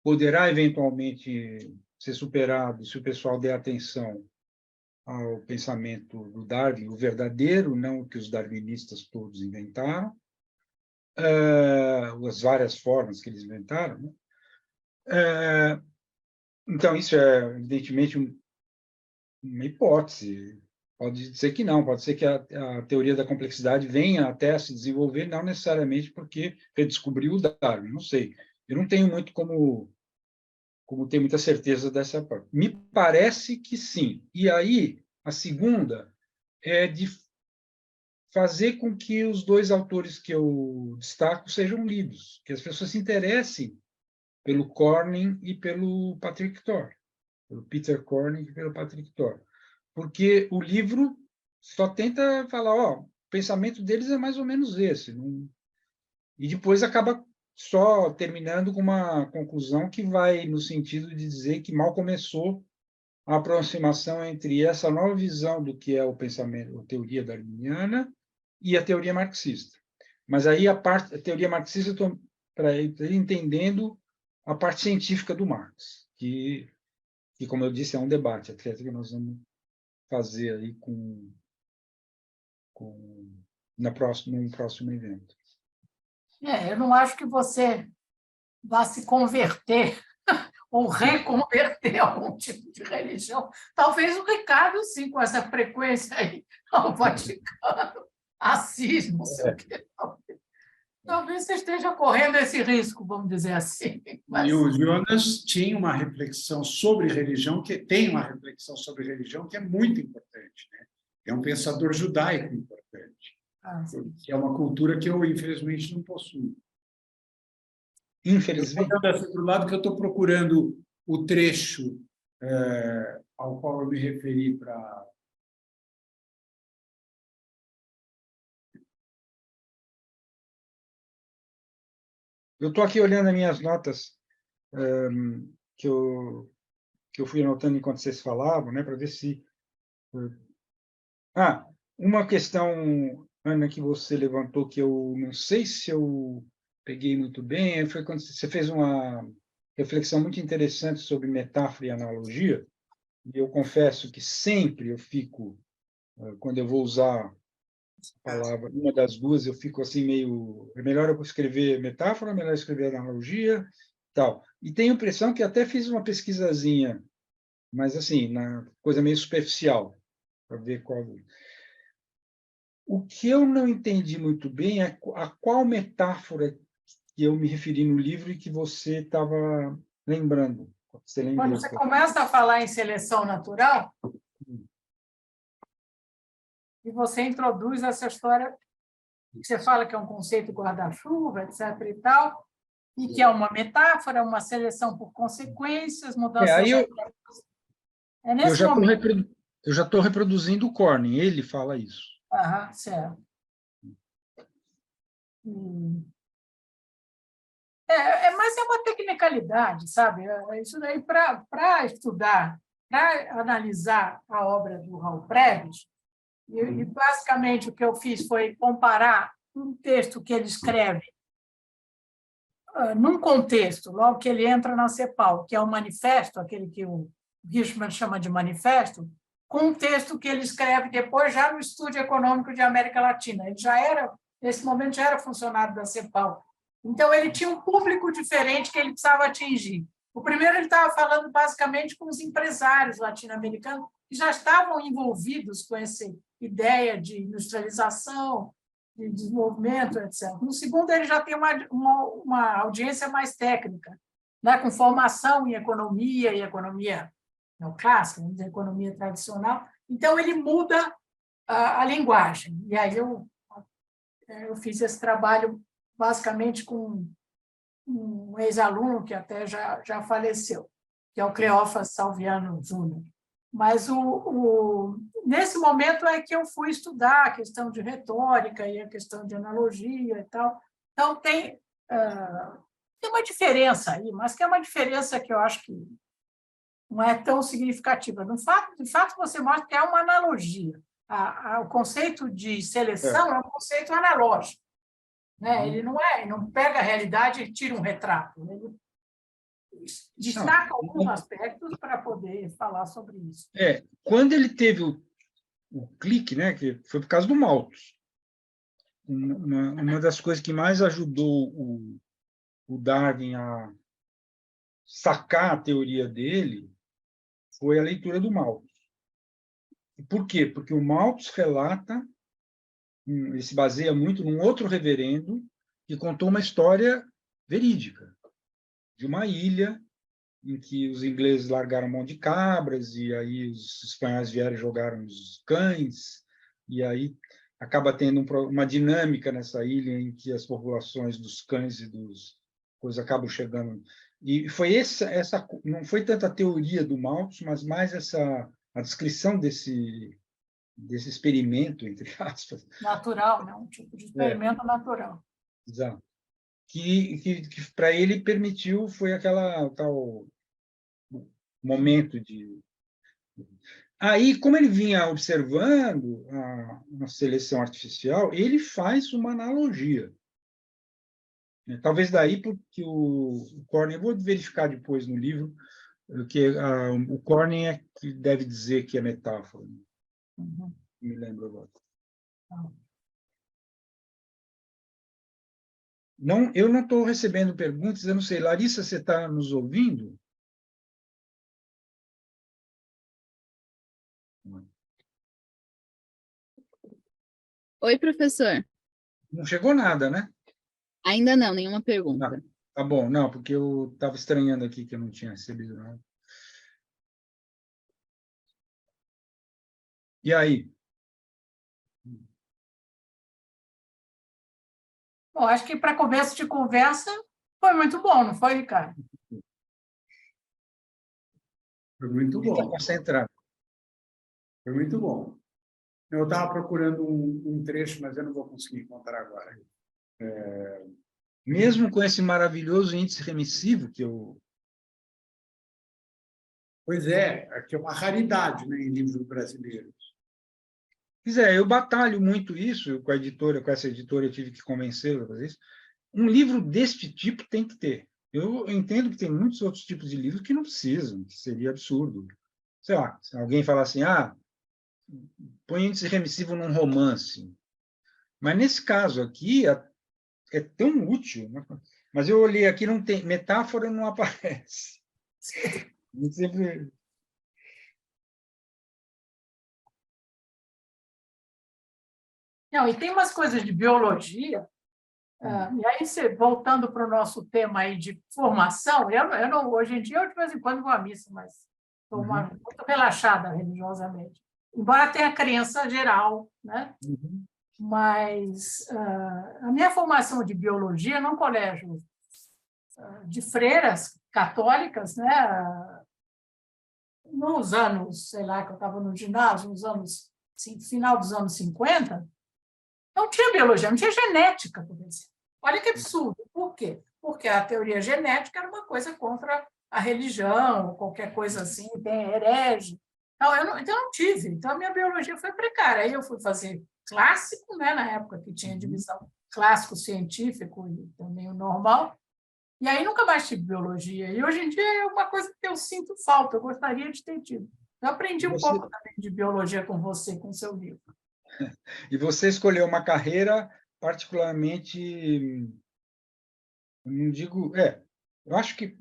poderá eventualmente ser superado se o pessoal der atenção ao pensamento do Darwin, o verdadeiro, não o que os darwinistas todos inventaram, as várias formas que eles inventaram, né? Então, isso é, evidentemente, uma hipótese. Pode ser que não, pode ser que a teoria da complexidade venha até a se desenvolver, não necessariamente porque redescobriu o Darwin, não sei. Eu não tenho muito como ter muita certeza dessa parte. Me parece que sim. E aí, a segunda é de fazer com que os dois autores que eu destaco sejam lidos, que as pessoas se interessem pelo Corning e pelo Patrick Thor, pelo Peter Corning e pelo Patrick Thor. Porque o livro só tenta falar, o pensamento deles é mais ou menos esse. Não... E depois acaba só terminando com uma conclusão que vai no sentido de dizer que mal começou a aproximação entre essa nova visão do que é o pensamento, a teoria darwiniana e a teoria marxista. Mas aí a teoria marxista, estou para ir entendendo a parte científica do Marx, que, como eu disse, é um debate até que nós vamos fazer aí num próximo evento. Eu não acho que você vá se converter ou reconverter a algum tipo de religião. Talvez o Ricardo, sim, com essa frequência aí ao Vaticano, Assis, não sei o quê. Talvez você esteja correndo esse risco, vamos dizer assim. Mas... E o Jonas tinha uma reflexão sobre religião, que é muito importante, né? É um pensador judaico importante, que é uma cultura que eu, infelizmente, não possuo. Infelizmente. Eu estou olhando para o lado que eu estou procurando o trecho ao qual eu me referi para... Eu estou aqui olhando as minhas notas que eu fui anotando enquanto vocês falavam, né, para ver se... uma questão, Ana, que você levantou, que eu não sei se eu peguei muito bem, foi quando você fez uma reflexão muito interessante sobre metáfora e analogia, e eu confesso que sempre eu fico, quando eu vou usar a palavra, uma das duas, eu fico assim meio... É melhor eu escrever metáfora, é melhor escrever analogia, tal. E tenho a impressão que até fiz uma pesquisazinha, mas assim, na coisa meio superficial, para ver qual... O que eu não entendi muito bem é a qual metáfora que eu me referi no livro e que você estava lembrando. Você lembrou? Quando você começa a falar em seleção natural, e você introduz essa história, você fala que é um conceito guarda-chuva, etc. e tal, e que é uma metáfora, uma seleção por consequências, mudanças... Aí nesse momento. Eu já estou reproduzindo o Corning, ele fala isso. Certo. Mas é uma tecnicalidade, sabe? Isso daí, para estudar, para analisar a obra do Raul Prebisch, e basicamente o que eu fiz foi comparar um texto que ele escreve num contexto, logo que ele entra na CEPAL, que é o manifesto, aquele que o Hirschman chama de manifesto, com um texto que ele escreve depois já no Estúdio Econômico de América Latina. Ele já era, nesse momento, já era funcionário da CEPAL. Então, ele tinha um público diferente que ele precisava atingir. O primeiro, ele estava falando basicamente com os empresários latino-americanos que já estavam envolvidos com essa ideia de industrialização, de desenvolvimento, etc. No segundo, ele já tem uma audiência mais técnica, né, com formação em economia e economia neoclássica, economia tradicional. Então, ele muda a linguagem. E aí eu fiz esse trabalho basicamente com um ex-aluno que até já faleceu, que é o Cleófas Salviano Júnior. Mas nesse momento é que eu fui estudar a questão de retórica e a questão de analogia e tal. Então, tem uma diferença aí, mas que é uma diferença que eu acho que não é tão significativa. De fato, você mostra que é uma analogia. O conceito de seleção é um conceito analógico, né? Ele não pega a realidade e tira um retrato. Ele destaca alguns aspectos para poder falar sobre isso. Quando ele teve o clique, né, que foi por causa do Malthus, uma das coisas que mais ajudou o Darwin a sacar a teoria dele foi a leitura do Malthus. E por quê? Porque o Malthus relata, ele se baseia muito num outro reverendo que contou uma história verídica de uma ilha em que os ingleses largaram mão de cabras e aí os espanhóis vieram e jogaram os cães, e aí acaba tendo uma dinâmica nessa ilha em que as populações dos cães e dos coisas acabam chegando. E foi essa não foi tanto a teoria do Malthus, mas mais a descrição desse experimento, entre aspas. Natural, né? Um tipo de experimento natural. Exato. Que para ele permitiu, foi aquela tal momento de... Aí, como ele vinha observando a seleção artificial, ele faz uma analogia. Talvez daí porque o Corning, eu vou verificar depois no livro, que o Corning é que deve dizer que é metáfora. Uhum. Me lembro agora. Não, eu não estou recebendo perguntas, eu não sei. Larissa, você está nos ouvindo? Oi, professor. Não chegou nada, né? Ainda não, nenhuma pergunta. Não. Tá bom, não, porque eu estava estranhando aqui que eu não tinha recebido nada. E aí? Bom, acho que para começo de conversa foi muito bom, não foi, Ricardo? Foi muito bom. Está concentrado. Foi muito bom. Eu estava procurando um trecho, mas eu não vou conseguir encontrar agora. Mesmo com esse maravilhoso índice remissivo que eu... Pois é, que é uma raridade, né, em livros brasileiros. Pois é, eu batalho muito isso com a editora, com essa editora, eu tive que convencê-la a fazer isso. Um livro deste tipo tem que ter. Eu entendo que tem muitos outros tipos de livros que não precisam, que seria absurdo. Sei lá, se alguém falar assim, põe índice remissivo num romance. Mas nesse caso aqui é tão útil, né? Mas eu olhei aqui, não tem metáfora, não aparece. Sempre... Não, e tem umas coisas de biologia, e aí, voltando para o nosso tema aí de formação, eu não, hoje em dia, eu de vez em quando vou à missa, mas estou muito relaxada religiosamente. Embora tenha a crença geral, né? Mas a minha formação de biologia num colégio de freiras católicas, né? Nos anos, sei lá, que eu estava no ginásio, nos anos, final dos anos 50, não tinha biologia, não tinha genética, por exemplo. Olha que absurdo. Por quê? Porque a teoria genética era uma coisa contra a religião, qualquer coisa assim, bem herege. Então, eu não tive. Então, a minha biologia foi precária. Aí eu fui fazer clássico, né, na época que tinha divisão clássico, científico e também o normal. E aí nunca mais tive biologia. E hoje em dia é uma coisa que eu sinto falta, eu gostaria de ter tido. Eu aprendi um pouco também de biologia com você, com o seu livro. E você escolheu uma carreira particularmente, não digo, eu acho que,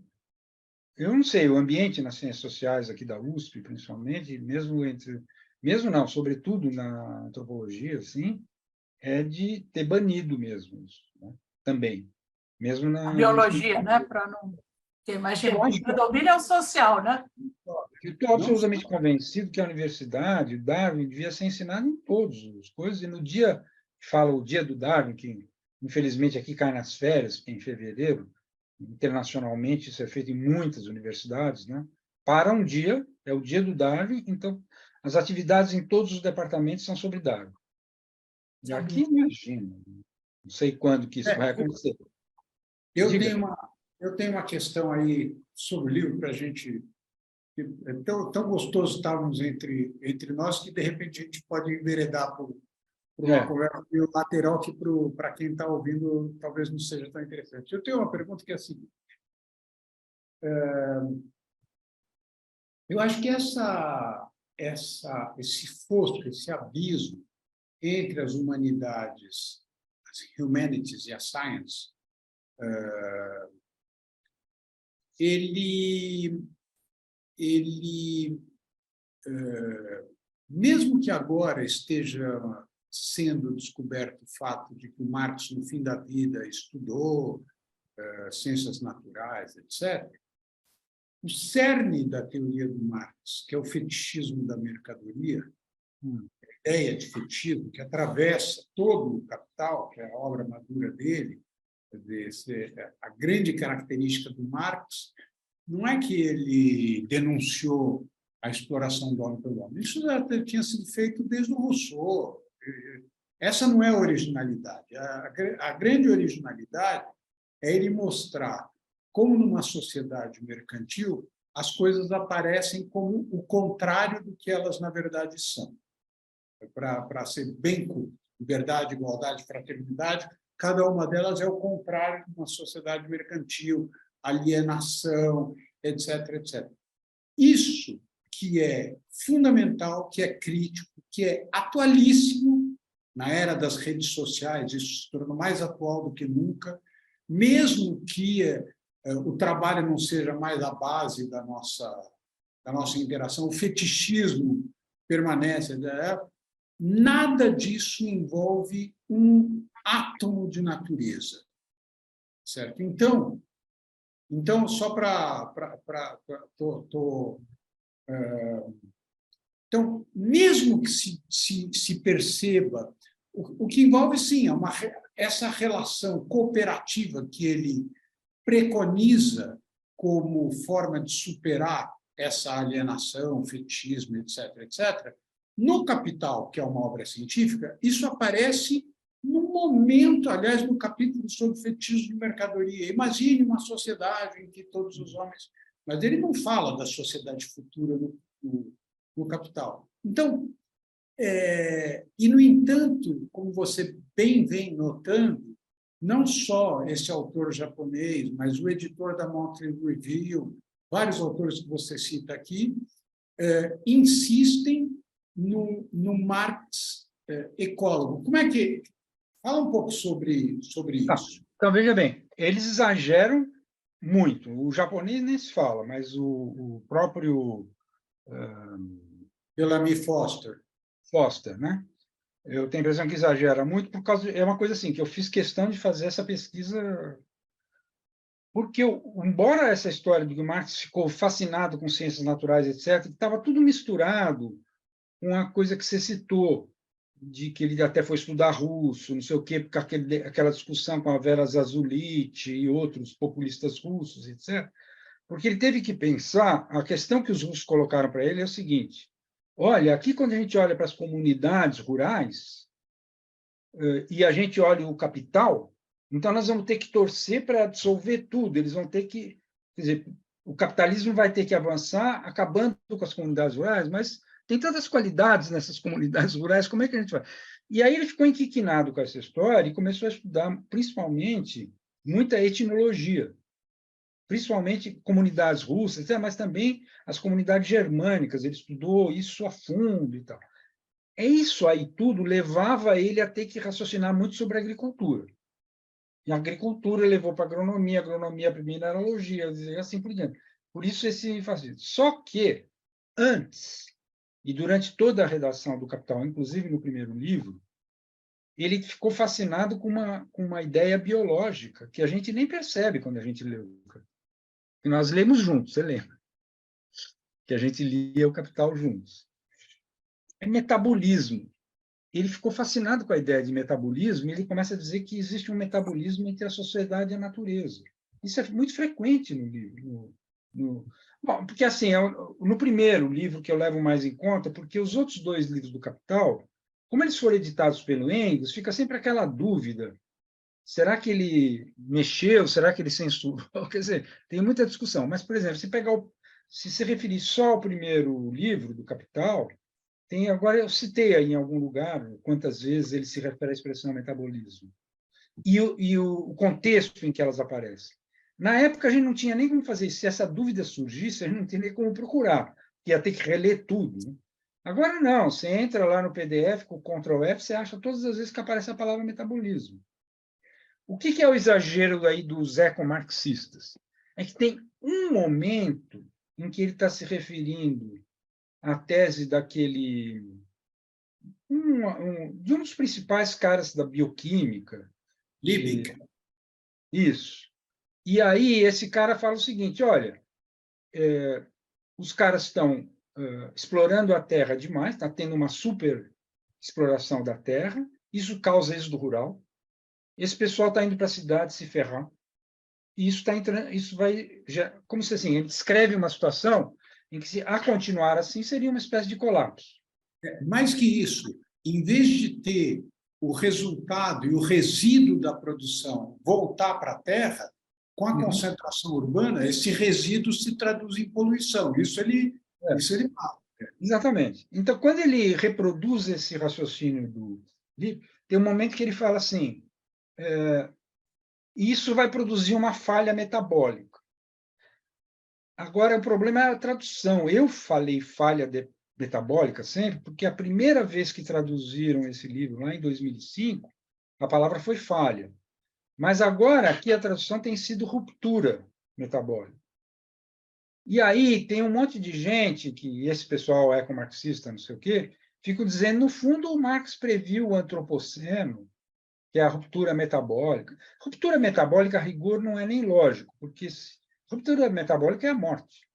eu não sei, o ambiente nas ciências sociais aqui da USP, principalmente, mesmo não, sobretudo na antropologia, assim, é de ter banido mesmo isso, né? Também, mesmo na... A biologia, né, para não ter mais gente. O predomínio é o social, né? Eu estou absolutamente convencido que a universidade, o Darwin, devia ser ensinado em todas as coisas, e no dia que fala o dia do Darwin, que infelizmente aqui cai nas férias, em fevereiro, internacionalmente isso é feito em muitas universidades, né? para um dia, é o dia do Darwin, então as atividades em todos os departamentos são sobre Darwin. E aqui, imagina, não sei quando que isso vai acontecer. Eu tenho uma questão aí sobre o livro para a gente. É tão gostoso estarmos entre nós que, de repente, a gente pode enveredar por uma conversa meio lateral que, para quem está ouvindo, talvez não seja tão interessante. Eu tenho uma pergunta que é a seguinte. Eu acho que esse fosso, esse abismo entre as humanidades, as humanities e a science, mesmo que agora esteja sendo descoberto o fato de que o Marx, no fim da vida, estudou ciências naturais, etc., o cerne da teoria do Marx, que é o fetichismo da mercadoria, a ideia de fetichismo que atravessa todo o Capital, que é a obra madura dele, a grande característica do Marx, não é que ele denunciou a exploração do homem pelo homem. Isso já tinha sido feito desde o Rousseau. Essa não é a originalidade. A grande originalidade é ele mostrar como, numa sociedade mercantil, as coisas aparecem como o contrário do que elas, na verdade, são. Para ser bem curto, liberdade, igualdade, fraternidade, cada uma delas é o contrário de uma sociedade mercantil, alienação, etc., etc. Isso que é fundamental, que é crítico, que é atualíssimo na era das redes sociais, isso se tornou mais atual do que nunca, mesmo que o trabalho não seja mais a base da nossa interação, o fetichismo permanece. Nada disso envolve um átomo de natureza, certo? Então só então, mesmo que se perceba, o que envolve, sim, essa relação cooperativa que ele preconiza como forma de superar essa alienação, fetichismo, etc., etc., no Capital, que é uma obra científica, isso aparece no momento, aliás, no capítulo sobre fetichismo de mercadoria. Imagine uma sociedade em que todos os homens... Mas ele não fala da sociedade futura no Capital. Então, e, no entanto, como você bem vem notando, não só esse autor japonês, mas o editor da Monthly Review, vários autores que você cita aqui, insistem no Marx ecólogo. Como é que... Fala um pouco sobre isso. Então, veja bem, eles exageram muito. O japonês nem se fala, mas o próprio... Bellamy Foster. Foster, né? Eu tenho a impressão que exagera muito, por causa é uma coisa assim, que eu fiz questão de fazer essa pesquisa, porque, embora essa história de que o Marx ficou fascinado com ciências naturais, etc., estava tudo misturado com a coisa que você citou, de que ele até foi estudar russo, não sei o quê, porque aquela discussão com a Vera Zazulite e outros populistas russos, etc., porque ele teve que pensar, a questão que os russos colocaram para ele é o seguinte: olha, aqui quando a gente olha para as comunidades rurais e a gente olha o capital, então nós vamos ter que torcer para dissolver tudo, eles vão ter que... Quer dizer, o capitalismo vai ter que avançar acabando com as comunidades rurais, mas tem tantas qualidades nessas comunidades rurais, como é que a gente vai? E aí ele ficou enquiquinado com essa história e começou a estudar, principalmente, muita etnologia, principalmente comunidades russas, mas também as comunidades germânicas. Ele estudou isso a fundo e tal. Isso aí tudo levava ele a ter que raciocinar muito sobre a agricultura. E a agricultura levou para a agronomia para a mineralogia, e assim por diante. Por isso esse fascínio. Só que, antes, e durante toda a redação do Capital, inclusive no primeiro livro, ele ficou fascinado com uma ideia biológica, que a gente nem percebe quando a gente lê o Capital. E nós lemos juntos, você lembra? Que a gente lia o Capital juntos. É metabolismo. Ele ficou fascinado com a ideia de metabolismo e ele começa a dizer que existe um metabolismo entre a sociedade e a natureza. Isso é muito frequente no livro, Bom, porque assim, no primeiro livro que eu levo mais em conta, porque os outros dois livros do Capital, como eles foram editados pelo Engels, fica sempre aquela dúvida. Será que ele mexeu? Será que ele censurou? Quer dizer, tem muita discussão. Mas, por exemplo, se se referir só ao primeiro livro do Capital, tem agora eu citei aí em algum lugar quantas vezes ele se refere à expressão metabolismo e o contexto em que elas aparecem. Na época, a gente não tinha nem como fazer isso. Se essa dúvida surgisse, a gente não tinha nem como procurar. Ia ter que reler tudo. Né? Agora, não. Você entra lá no PDF com Ctrl F, você acha todas as vezes que aparece a palavra metabolismo. O que é o exagero aí dos ecomarxistas? É que tem um momento em que ele está se referindo à tese daquele de um dos principais caras da bioquímica. Liebig. Isso. E aí esse cara fala o seguinte, olha, os caras estão explorando a terra demais, está tendo uma super exploração da terra, isso causa êxodo rural, esse pessoal está indo para a cidade se ferrar, e isso está entrando, isso vai, como se assim, ele descreve uma situação em que, se a continuar assim, seria uma espécie de colapso. Mais que isso, em vez de ter o resultado e o resíduo da produção voltar para a terra, com a concentração urbana, esse resíduo se traduz em poluição. Isso ele fala. Exatamente. Então, quando ele reproduz esse raciocínio do livro, tem um momento que ele fala assim, isso vai produzir uma falha metabólica. Agora, o problema é a tradução. Eu falei falha metabólica sempre, porque a primeira vez que traduziram esse livro, lá em 2005, a palavra foi falha. Mas agora, aqui, a tradução tem sido ruptura metabólica. E aí tem um monte de gente, que esse pessoal ecomarxista, não sei o quê, ficam dizendo, no fundo, o Marx previu o antropoceno, que é a ruptura metabólica. Ruptura metabólica, a rigor, não é nem lógico, porque ruptura metabólica é a morte.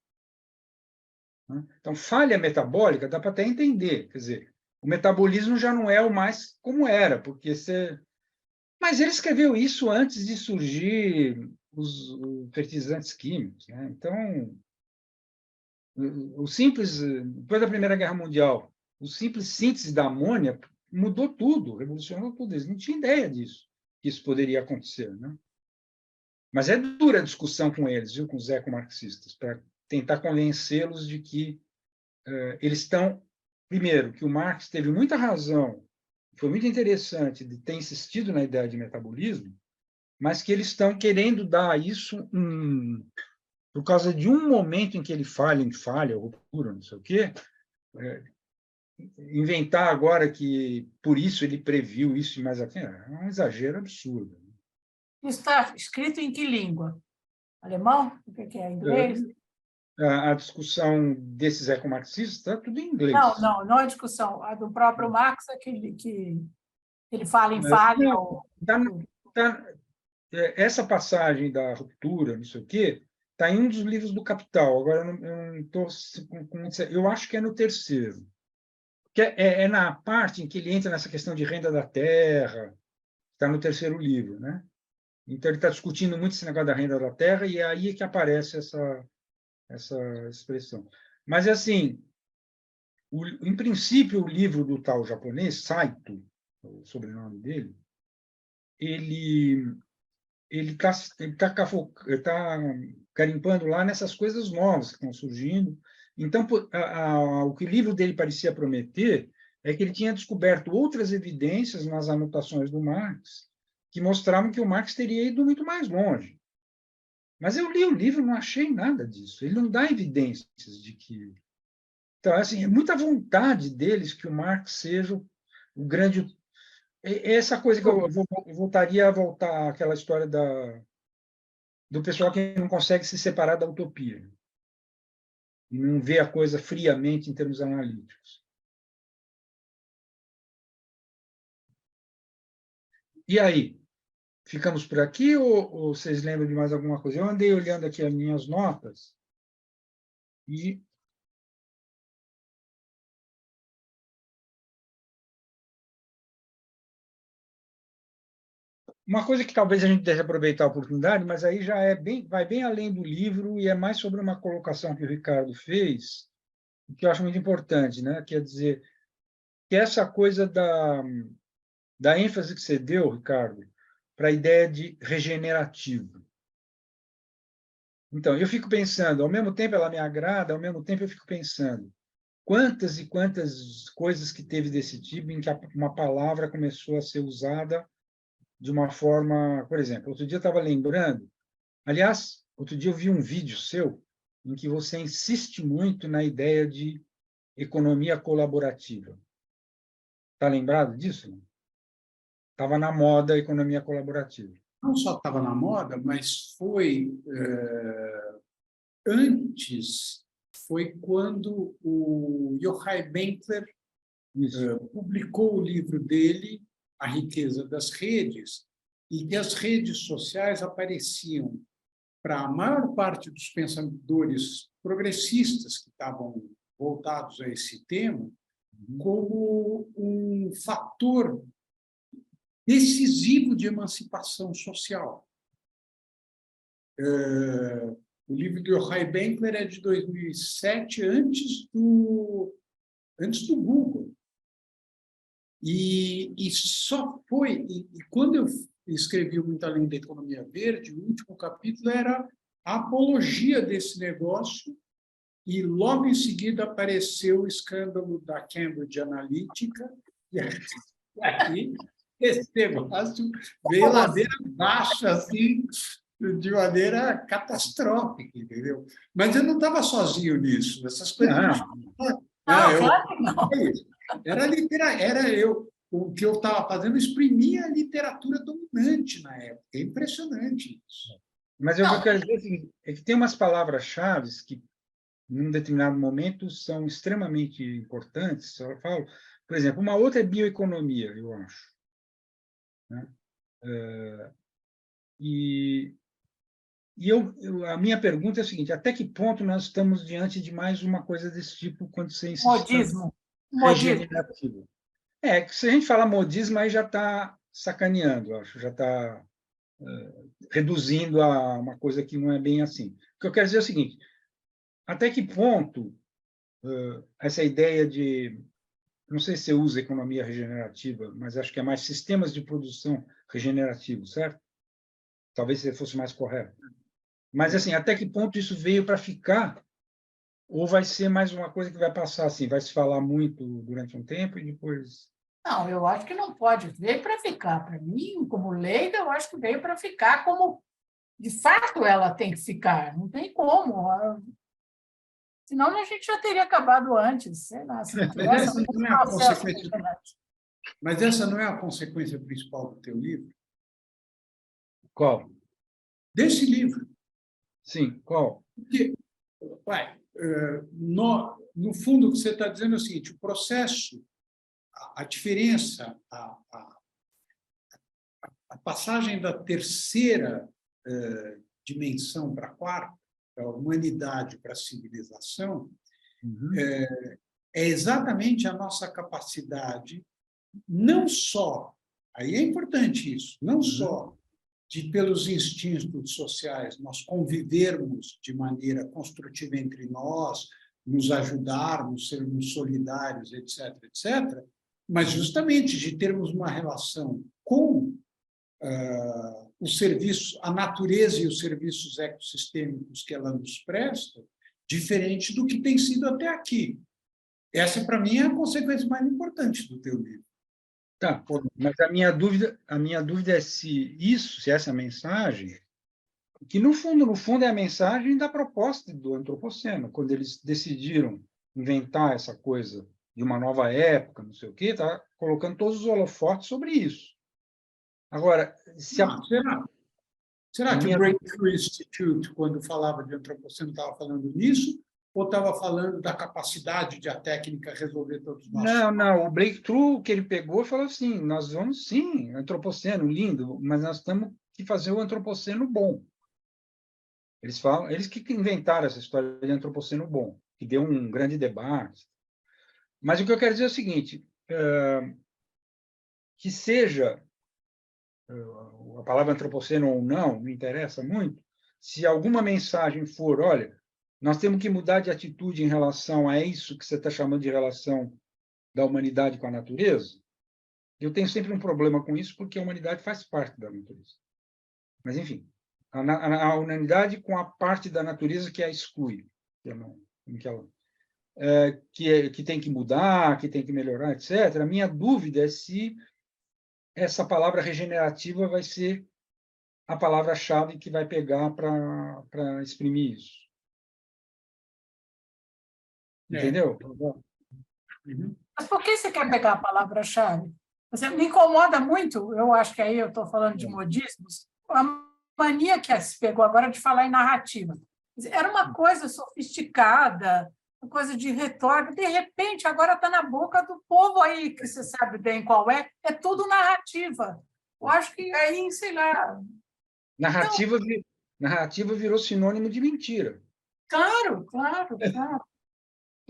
Então, falha metabólica dá para até entender. Quer dizer, o metabolismo já não é o mais como era, porque você... Mas ele escreveu isso antes de surgir os fertilizantes químicos. Né? Então, o simples, depois da Primeira Guerra Mundial, o simples síntese da amônia mudou tudo, revolucionou tudo. Eles não tinham ideia disso, que isso poderia acontecer. Né? Mas é dura a discussão com eles, viu, com os ecomarxistas, para tentar convencê-los de que eles estão... Primeiro, que o Marx teve muita razão, foi muito interessante de ter insistido na ideia de metabolismo, mas que eles estão querendo dar isso por causa de um momento em que ele falha, ruptura, não sei o quê, inventar agora que por isso ele previu isso, mas é um exagero absurdo. Está escrito em que língua? Alemão? O que é? Inglês? A discussão desses ecomarxistas está tudo em inglês. Não é discussão. A do próprio Marx é que ele fala em falha. Essa passagem da ruptura, não sei o quê, está em um dos livros do Capital. Agora, eu não estou... Eu acho que é no terceiro. Que é na parte em que ele entra nessa questão de renda da terra, está no terceiro livro. Né? Então, ele está discutindo muito esse negócio da renda da terra, e é aí que aparece essa expressão. Mas, assim, em princípio, o livro do tal japonês, Saito, o sobrenome dele, ele está carimpando lá nessas coisas novas que estão surgindo. Então, o que o livro dele parecia prometer é que ele tinha descoberto outras evidências nas anotações do Marx que mostravam que o Marx teria ido muito mais longe. Mas eu li o livro e não achei nada disso. Ele não dá evidências de que... Então, assim, é muita vontade deles que o Marx seja o grande... Essa coisa que eu voltaria a voltar àquela história do pessoal que não consegue se separar da utopia e não vê a coisa friamente em termos analíticos. E aí? Ficamos por aqui ou vocês lembram de mais alguma coisa? Eu andei olhando aqui as minhas notas e... uma coisa que talvez a gente deve aproveitar a oportunidade, mas aí já vai bem além do livro e é mais sobre uma colocação que o Ricardo fez, que eu acho muito importante, né? Quer dizer, que essa coisa da ênfase que você deu, Ricardo, para a ideia de regenerativo. Então, eu fico pensando, ao mesmo tempo ela me agrada, ao mesmo tempo eu fico pensando, quantas e quantas coisas que teve desse tipo em que uma palavra começou a ser usada de uma forma... Por exemplo, outro dia eu estava lembrando... Aliás, outro dia eu vi um vídeo seu em que você insiste muito na ideia de economia colaborativa. Está lembrado disso? Estava na moda a economia colaborativa. Não só estava na moda, mas antes, foi quando o Yochai Benkler publicou o livro dele, A Riqueza das Redes, e que as redes sociais apareciam para a maior parte dos pensadores progressistas que estavam voltados a esse tema como um fator decisivo de emancipação social. O livro do Yochai Benkler é de 2007, antes do Google. E só foi... E quando eu escrevi Muito Além da Economia Verde, o último capítulo era a apologia desse negócio, e logo em seguida apareceu o escândalo da Cambridge Analytica, e aí esse negócio veio ladeira abaixo, assim, de maneira catastrófica, entendeu? Mas eu não estava sozinho nisso, essas coisas... Claro que não. Era eu... O que eu estava fazendo exprimia a literatura dominante na época. É impressionante isso. Mas eu quero dizer assim, é que tem umas palavras-chave que, num determinado momento, são extremamente importantes. Eu falo, por exemplo, uma outra é bioeconomia, eu acho. Né? A minha pergunta é a seguinte: até que ponto nós estamos diante de mais uma coisa desse tipo quando você insiste Modismo. regenerativo? Que se a gente falar modismo, aí já está sacaneando, acho, já está reduzindo a uma coisa que não é bem assim. O que eu quero dizer é o seguinte: até que ponto essa ideia de... Não sei se você usa economia regenerativa, mas acho que é mais sistemas de produção regenerativos, certo? Talvez você fosse mais correto. Mas, assim, até que ponto isso veio para ficar? Ou vai ser mais uma coisa que vai passar assim? Vai se falar muito durante um tempo e depois... Não, eu acho que não pode. Veio para ficar. Para mim, como leiga, eu acho que veio para ficar como, de fato, ela tem que ficar. Não tem como. Senão a gente já teria acabado antes. Sei lá, se não tivesse um processo diferente. Mas essa não é a consequência principal do teu livro? Qual? Desse livro. Sim, qual? Porque, no fundo, o que você está dizendo é o seguinte: o processo, a diferença, a passagem da terceira dimensão para a quarta, da humanidade para a civilização, é exatamente a nossa capacidade, não só, aí é importante isso, não só de, pelos instintos sociais, nós convivermos de maneira construtiva entre nós, nos ajudarmos, sermos solidários, etc., etc., mas justamente de termos uma relação com os serviços, a natureza e os serviços ecossistêmicos que ela nos presta, diferente do que tem sido até aqui. Essa, para mim, é a consequência mais importante do teu livro. Tá, mas a minha dúvida é se essa mensagem, que no fundo é a mensagem da proposta do Antropoceno, quando eles decidiram inventar essa coisa de uma nova época, não sei o quê, está colocando todos os holofotes sobre isso. Agora, será que o Breakthrough Institute, quando falava de Antropoceno, estava falando nisso? Ou estava falando da capacidade de a técnica resolver todos os nossos... Não. O Breakthrough que ele pegou falou assim: nós vamos, sim, Antropoceno, lindo, mas nós temos que fazer o Antropoceno bom. Eles que inventaram essa história de Antropoceno bom, que deu um grande debate. Mas o que eu quero dizer é o seguinte: que seja a palavra antropoceno ou não, me interessa muito, se alguma mensagem for, olha, nós temos que mudar de atitude em relação a isso que você está chamando de relação da humanidade com a natureza, eu tenho sempre um problema com isso, porque a humanidade faz parte da natureza. Mas, enfim, a humanidade com a parte da natureza que a exclui, que tem que mudar, que tem que melhorar, etc. A minha dúvida é se essa palavra regenerativa vai ser a palavra-chave que vai pegar para exprimir isso. Entendeu? Uhum. Mas por que você quer pegar a palavra-chave? Você me incomoda muito, eu acho que aí eu estou falando de modismos, a mania que se pegou agora de falar em narrativa. Era uma coisa sofisticada, uma coisa de retórica, de repente agora está na boca do povo aí, que você sabe bem qual é tudo narrativa. Eu acho que aí, sei lá... Narrativa virou sinônimo de mentira. Claro.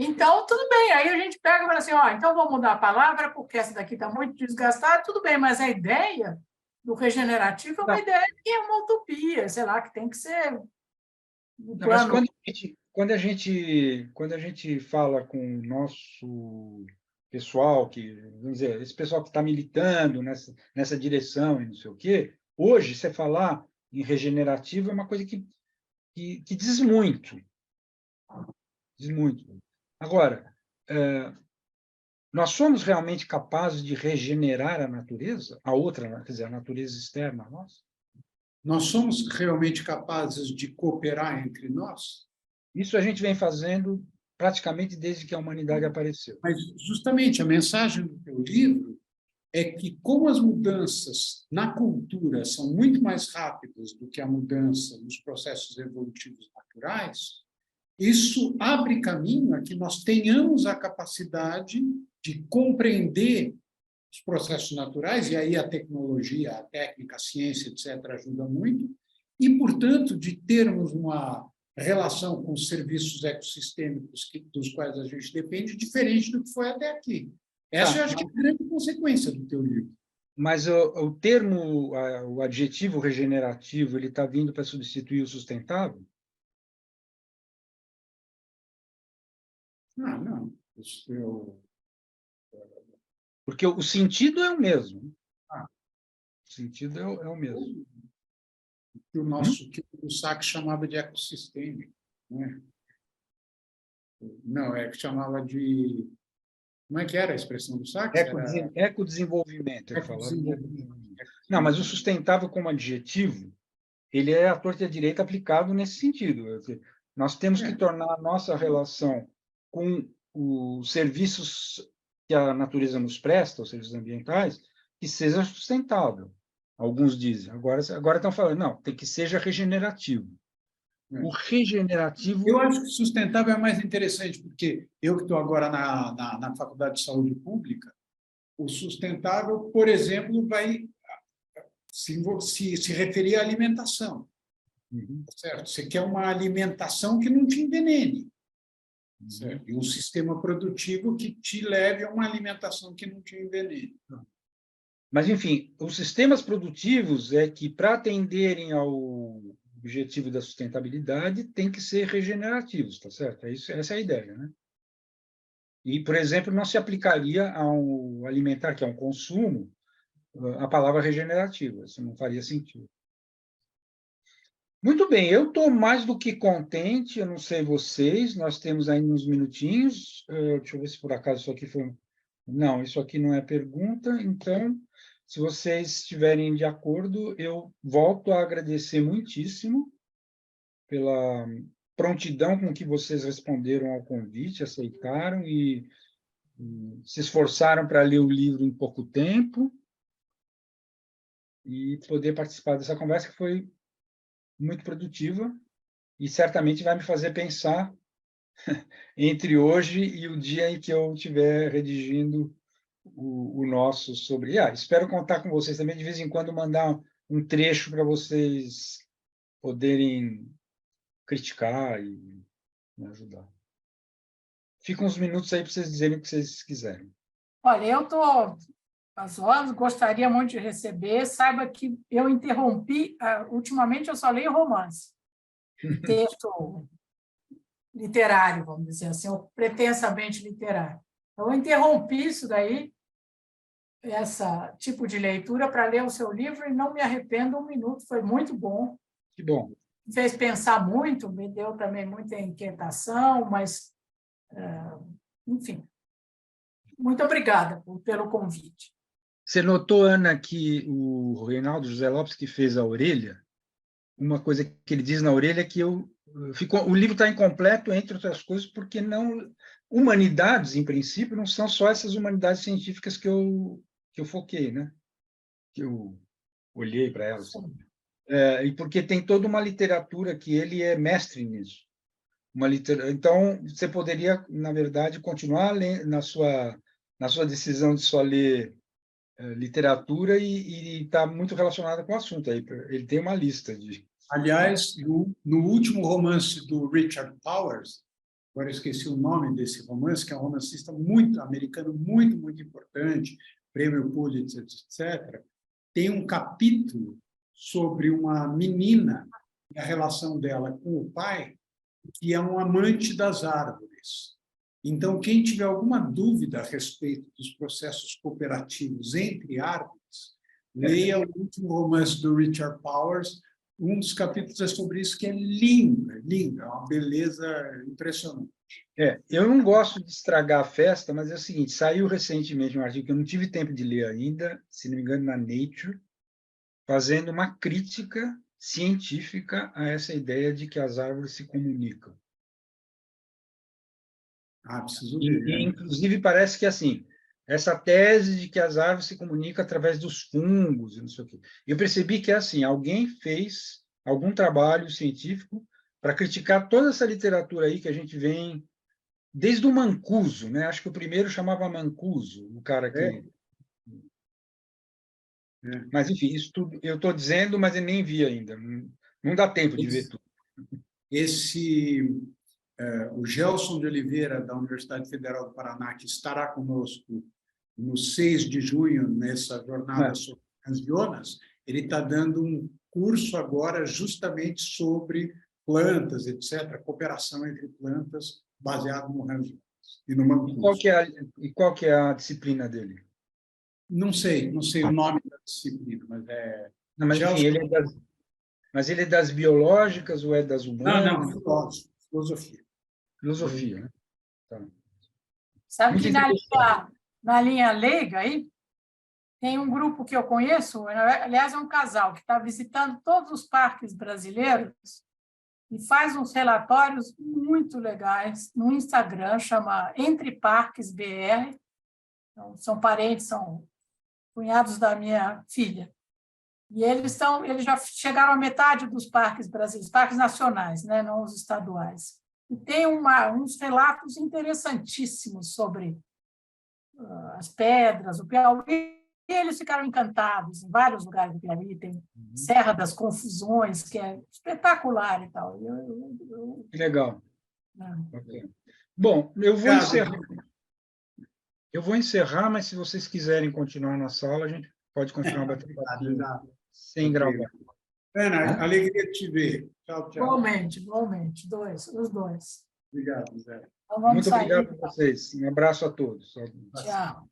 Então, tudo bem. Aí a gente pega e fala assim, então vou mudar a palavra, porque essa daqui está muito desgastada, tudo bem, mas a ideia do regenerativo é uma ideia que é uma utopia, sei lá, que tem que ser um plano. Mas quando a gente fala com o nosso pessoal, vamos dizer, esse pessoal que está militando nessa direção e não sei o quê, hoje, você falar em regenerativo é uma coisa que diz muito. Diz muito. Agora, nós somos realmente capazes de regenerar a natureza, quer dizer, a natureza externa a nós? Nós somos realmente capazes de cooperar entre nós? Isso a gente vem fazendo praticamente desde que a humanidade apareceu. Mas, justamente, a mensagem do teu livro é que, como as mudanças na cultura são muito mais rápidas do que a mudança nos processos evolutivos naturais, isso abre caminho a que nós tenhamos a capacidade de compreender os processos naturais, e aí a tecnologia, a técnica, a ciência, etc., ajuda muito, e, portanto, de termos uma relação com os serviços ecossistêmicos dos quais a gente depende, diferente do que foi até aqui. Essa, eu acho que é a grande consequência do teu livro. Mas o termo, o adjetivo regenerativo, ele está vindo para substituir o sustentável? Não. Porque o sentido é o mesmo. O sentido é o mesmo. Que o Sachs chamava de ecossistema, né? Não, que chamava de... Como é que era a expressão do Sachs? Ecodesenvolvimento. Não, mas o sustentável como adjetivo, ele é à torta e à direita aplicado nesse sentido. Nós temos que tornar a nossa relação com os serviços que a natureza nos presta, os serviços ambientais, que seja sustentável. Alguns dizem. Agora estão falando, não, tem que seja regenerativo. O regenerativo... Eu acho que sustentável é mais interessante, porque eu que estou agora na Faculdade de Saúde Pública, o sustentável, por exemplo, vai se referir à alimentação. Certo? Você quer uma alimentação que não te envenene. Certo? E um sistema produtivo que te leve a uma alimentação que não te envenene. Mas, enfim, os sistemas produtivos que, para atenderem ao objetivo da sustentabilidade, tem que ser regenerativos, tá certo? Essa é a ideia, né? E, por exemplo, não se aplicaria ao alimentar, que é um consumo, a palavra regenerativa. Isso não faria sentido. Muito bem, eu estou mais do que contente, eu não sei vocês, nós temos ainda uns minutinhos, deixa eu ver se por acaso isso aqui foi... Não, isso aqui não é pergunta, então, se vocês estiverem de acordo, eu volto a agradecer muitíssimo pela prontidão com que vocês responderam ao convite, aceitaram e se esforçaram para ler o livro em pouco tempo e poder participar dessa conversa que foi muito produtiva e certamente vai me fazer pensar entre hoje e o dia em que eu estiver redigindo o nosso sobre... espero contar com vocês também, de vez em quando, mandar um trecho para vocês poderem criticar e me ajudar. Fica uns minutos aí para vocês dizerem o que vocês quiserem. Olha, eu estou as ordens, gostaria muito de receber. Saiba que eu interrompi, ultimamente eu só leio romance, texto literário, vamos dizer assim, ou pretensamente literário. Eu interrompi isso daí, esse tipo de leitura, para ler o seu livro, e não me arrependo um minuto, foi muito bom. Que bom. Me fez pensar muito, me deu também muita inquietação, mas, enfim, muito obrigada pelo convite. Você notou, Ana, que o Reinaldo José Lopes, que fez a orelha, uma coisa que ele diz na orelha é que o livro está incompleto, entre outras coisas, porque humanidades, em princípio, não são só essas humanidades científicas que eu foquei, né? Que eu olhei para elas. E porque tem toda uma literatura que ele é mestre nisso. Então, você poderia, na verdade, continuar na sua decisão de só ler literatura e está muito relacionada com o assunto. Aí ele tem uma lista de... Aliás, no último romance do Richard Powers, agora eu esqueci o nome desse romance, que é um romancista muito americano, muito, muito importante, prêmio Pulitzer, etc., tem um capítulo sobre uma menina e a relação dela com o pai, que é um amante das árvores. Então, quem tiver alguma dúvida a respeito dos processos cooperativos entre árvores, leia o último romance do Richard Powers. Um dos capítulos é sobre isso, que é lindo, é uma beleza impressionante. Eu não gosto de estragar a festa, mas é o seguinte, saiu recentemente um artigo que eu não tive tempo de ler ainda, se não me engano, na Nature, fazendo uma crítica científica a essa ideia de que as árvores se comunicam. Preciso ver. Inclusive, parece que assim, essa tese de que as árvores se comunicam através dos fungos, e não sei o quê. Eu percebi que assim, alguém fez algum trabalho científico para criticar toda essa literatura aí que a gente vem desde o Mancuso, né? Acho que o primeiro chamava Mancuso, o cara que... Mas, enfim, isso tudo eu estou dizendo, mas eu nem vi ainda. Não dá tempo de ver tudo. O Gelson de Oliveira, da Universidade Federal do Paraná, que estará conosco no 6 de junho, nessa jornada sobre transbiomas, ele está dando um curso agora justamente sobre plantas, etc., cooperação entre plantas, baseado no Hans e no Mancuso. Qual que é a disciplina dele? Não sei o nome da disciplina, mas é... Não, mas, enfim, ele é das biológicas ou é das humanas? Não, filosofia. Filosofia, né? Tá. Sabe muito que na linha leiga aí, tem um grupo que eu conheço, aliás, é um casal que está visitando todos os parques brasileiros e faz uns relatórios muito legais no Instagram, chama Entre Parques BR. Então, são parentes, são cunhados da minha filha. E eles já chegaram à metade dos parques brasileiros, parques nacionais, né, não os estaduais. E tem uns relatos interessantíssimos sobre as pedras, o Piauí. E eles ficaram encantados em vários lugares do Piauí. Tem Serra das Confusões, que é espetacular e tal. Que legal. Okay. Bom, eu vou encerrar. Eu vou encerrar, mas se vocês quiserem continuar na sala, a gente pode continuar batendo papo sem gravar. Ana, alegria de te ver. Tchau, tchau. Igualmente, os dois. Obrigado, Zé. Então, muito obrigado a vocês. Um abraço a todos. Tchau.